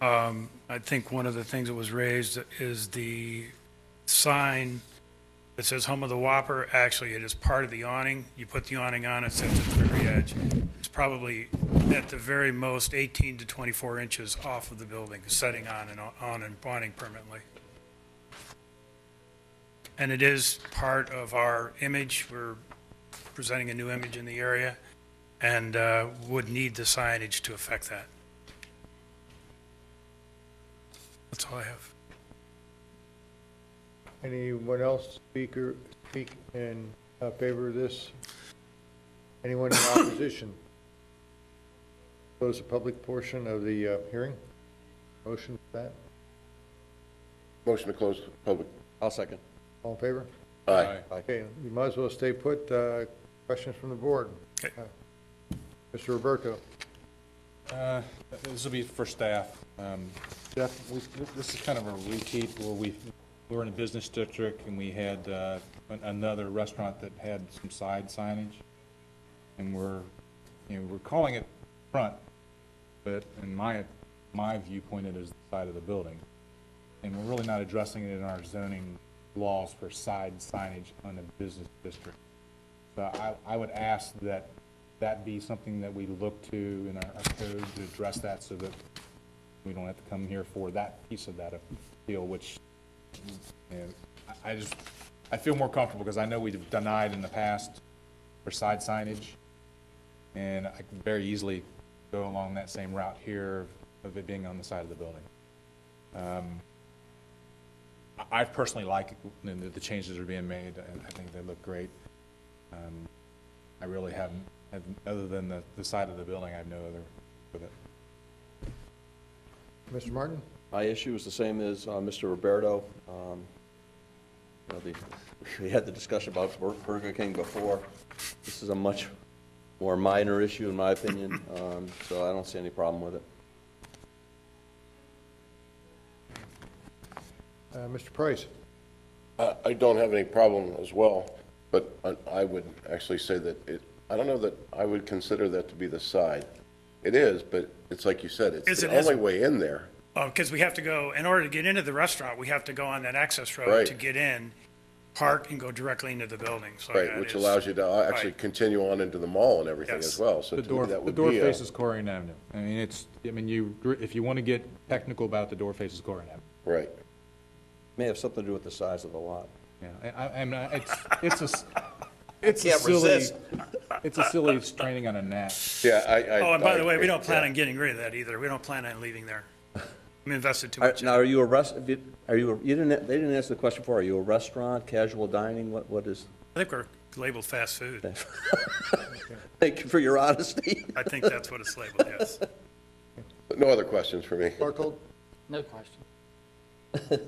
I think one of the things that was raised is the sign that says Home of the Whopper. Actually, it is part of the awning. You put the awning on, it sits at the very edge. It's probably at the very most 18 to 24 inches off of the building, setting on and awning permanently. And it is part of our image. We're presenting a new image in the area and would need the signage to affect that. That's all I have. Anyone else speak in favor of this? Anyone in opposition? Close the public portion of the hearing. Motion for that? Motion to close public. I'll second. All in favor? Aye. Okay, you might as well stay put. Questions from the board? Okay. Mr. Roberto? This will be for staff. Jeff, this is kind of a repeat where we were in a business district and we had another restaurant that had some side signage, and we're calling it front, but in my viewpoint, it is the side of the building, and we're really not addressing it in our zoning laws for side signage on a business district. So I would ask that be something that we look to in our code to address that, so that we don't have to come here for that piece of that appeal, which I feel more comfortable because I know we've denied in the past for side signage, and I can very easily go along that same route here of it being on the side of the building. I personally like the changes that are being made, and I think they look great. I really haven't, other than the side of the building, I have no other with it. Mr. Martin? My issue is the same as Mr. Roberto. We had the discussion about Burger King before. This is a much more minor issue, in my opinion, so I don't see any problem with it. Mr. Price? I don't have any problem as well, but I would actually say that I don't know that I would consider that to be the side. It is, but it's like you said, it's the only way in there. Because we have to go, in order to get into the restaurant, we have to go on that access road Right. to get in, park, and go directly into the building. So Right, yeah, it which is- allows you to actually Right. continue on into the mall and everything Yes. as well. So The to door, me, that the would door be faces Colerain Avenue. I mean, if you want to get technical about it, the door faces Colerain Avenue. right. May have something to do with the size of the lot. Yeah, I'm not, it's a Can't silly, resist. it's a silly training on a gnat. Yeah, Oh, and by the way, we agree, don't plan yeah. on getting rid of that either. We don't plan on leaving there. We invested too All much. right, now, are you a they didn't answer the question before, are you a restaurant, casual dining, what is? I think we're labeled fast food. Thank you for your honesty. I think that's what it's labeled, yes. No other questions for me. Bartold? No question.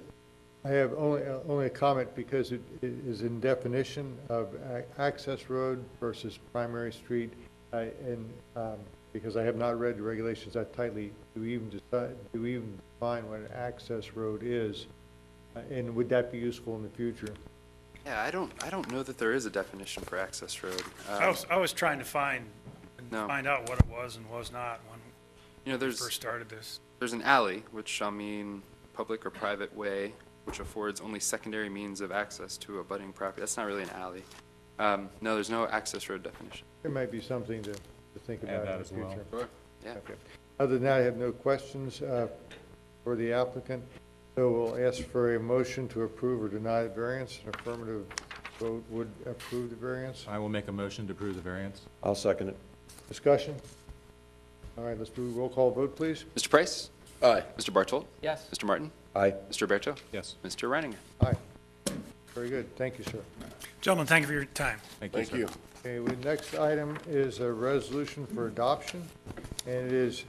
I have only a comment because it is in definition of access road versus primary street. Because I have not read the regulations that tightly, do we even define what an access road is? And would that be useful in the future? Yeah, I don't know that there is a definition for access road. I was trying to find No. out what it was and was not when You know, we first started this. there's an alley, which shall mean public or private way, which affords only secondary means of access to a abutting property. That's not really an alley. No, there's no access road definition. There might be something to think Add about that in the as well. future. Sure. Yeah. Okay. Other than that, I have no questions for the applicant. So we'll ask for a motion to approve or deny the variance. An affirmative vote would approve the variance. I will make a motion to approve the variance. I'll second it. Discussion? All right, let's do a roll call vote, please. Mr. Price? Aye. Mr. Bartold? Yes. Mr. Martin? Aye. Mr. Roberto? Yes. Mr. Reininger? Aye. Very good. Thank you, sir. Gentlemen, thank you for your time. Thank you, Thank sir. you. Okay, the next item is a resolution for adoption, and it is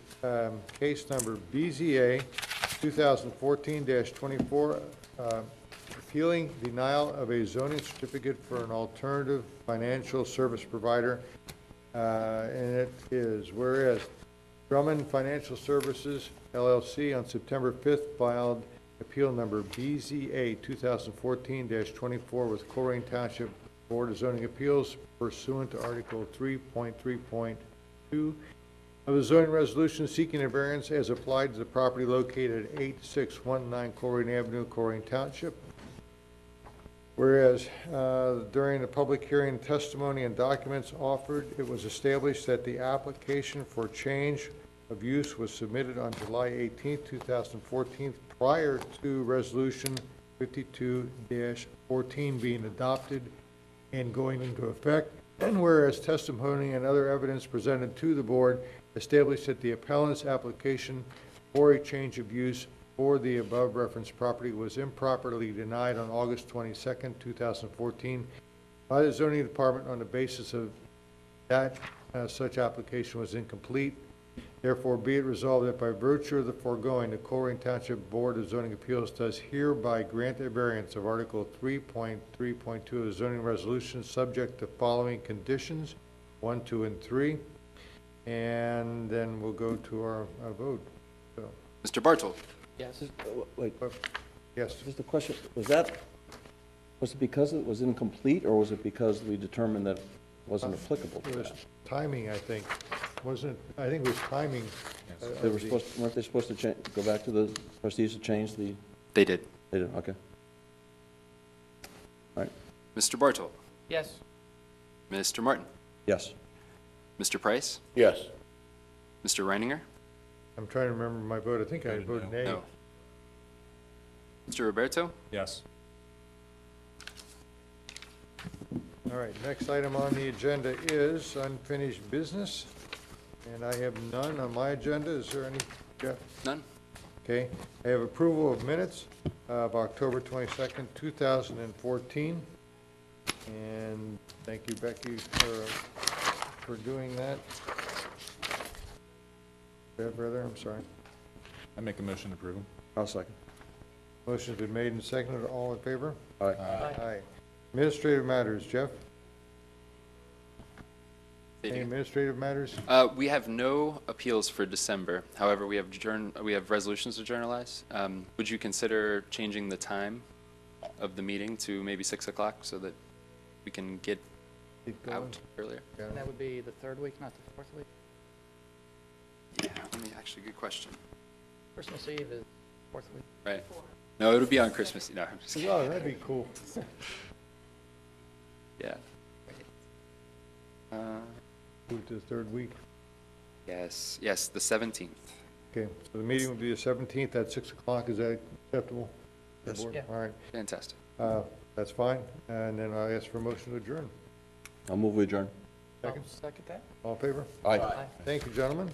case number BZA 2014-24, appealing denial of a zoning certificate for an alternative financial service provider. And it is, whereas Drummond Financial Services LLC on September 5th filed appeal number BZA 2014-24 with Colerain Township Board of Zoning Appeals pursuant to Article 3.3.2 of the zoning resolution seeking a variance as applied to the property located at 8619 Colerain Avenue, Colerain Township. Whereas during the public hearing, testimony and documents offered, it was established that the application for change of use was submitted on July 18, 2014, prior to Resolution 52-14 being adopted and going into effect. And whereas testimony and other evidence presented to the board established that the appellant's application for a change of use for the above referenced property was improperly denied on August 22nd, 2014 by the zoning department on the basis of that such application was incomplete. Therefore, be it resolved that by virtue of the foregoing, the Colerain Township Board of Zoning Appeals does hereby grant a variance of Article 3.3.2 of the zoning resolution, subject to following conditions, 1, 2, and 3. And then we'll go to our vote. So, Mr. Bartold? Yes. Wait, yes. just a question, was it because it was incomplete, or was it because we determined that it wasn't applicable It to was that? timing, I think. Wasn't it? I think it was timing. They were weren't they supposed to go back to the trustees to change the, They did. they did, okay. All right, Mr. Bartold? Yes. Mr. Martin? yes. Mr. Price? Yes. Mr. Reininger? I'm trying to remember my vote. I think I voted nay. No. Mr. Roberto? Yes. All right, next item on the agenda is unfinished business, and I have none on my agenda. Is there any, Jeff? None? Okay, I have approval of minutes of October 22nd, 2014. And thank you, Becky, for doing that. Brother, I'm sorry. I make a motion to approve them. I'll second. Motion's been made and seconded. All in favor? Aye. Aye. Administrative matters, Jeff? Any administrative matters? We have no appeals for December. However, we have resolutions to journalize. Would you consider changing the time of the meeting to maybe 6 o'clock so that we can get Keep going. out earlier? And that would be the third week, not the fourth week? Yeah, actually, good question. Christmas Eve is fourth week. Right. No, it'll be on Christmas. No, I'm just kidding. Wow, that'd be cool. Yeah. Move to the third week. Yes, the 17th. Okay, so the meeting will be the 17th at 6 o'clock. Is that acceptable? Yes. Board? Yeah. All right, Fantastic. that's fine. And then I ask for a motion to adjourn. I'll move we adjourn. Second. I'll second that. All in favor? Aye. Aye. Thank you, gentlemen.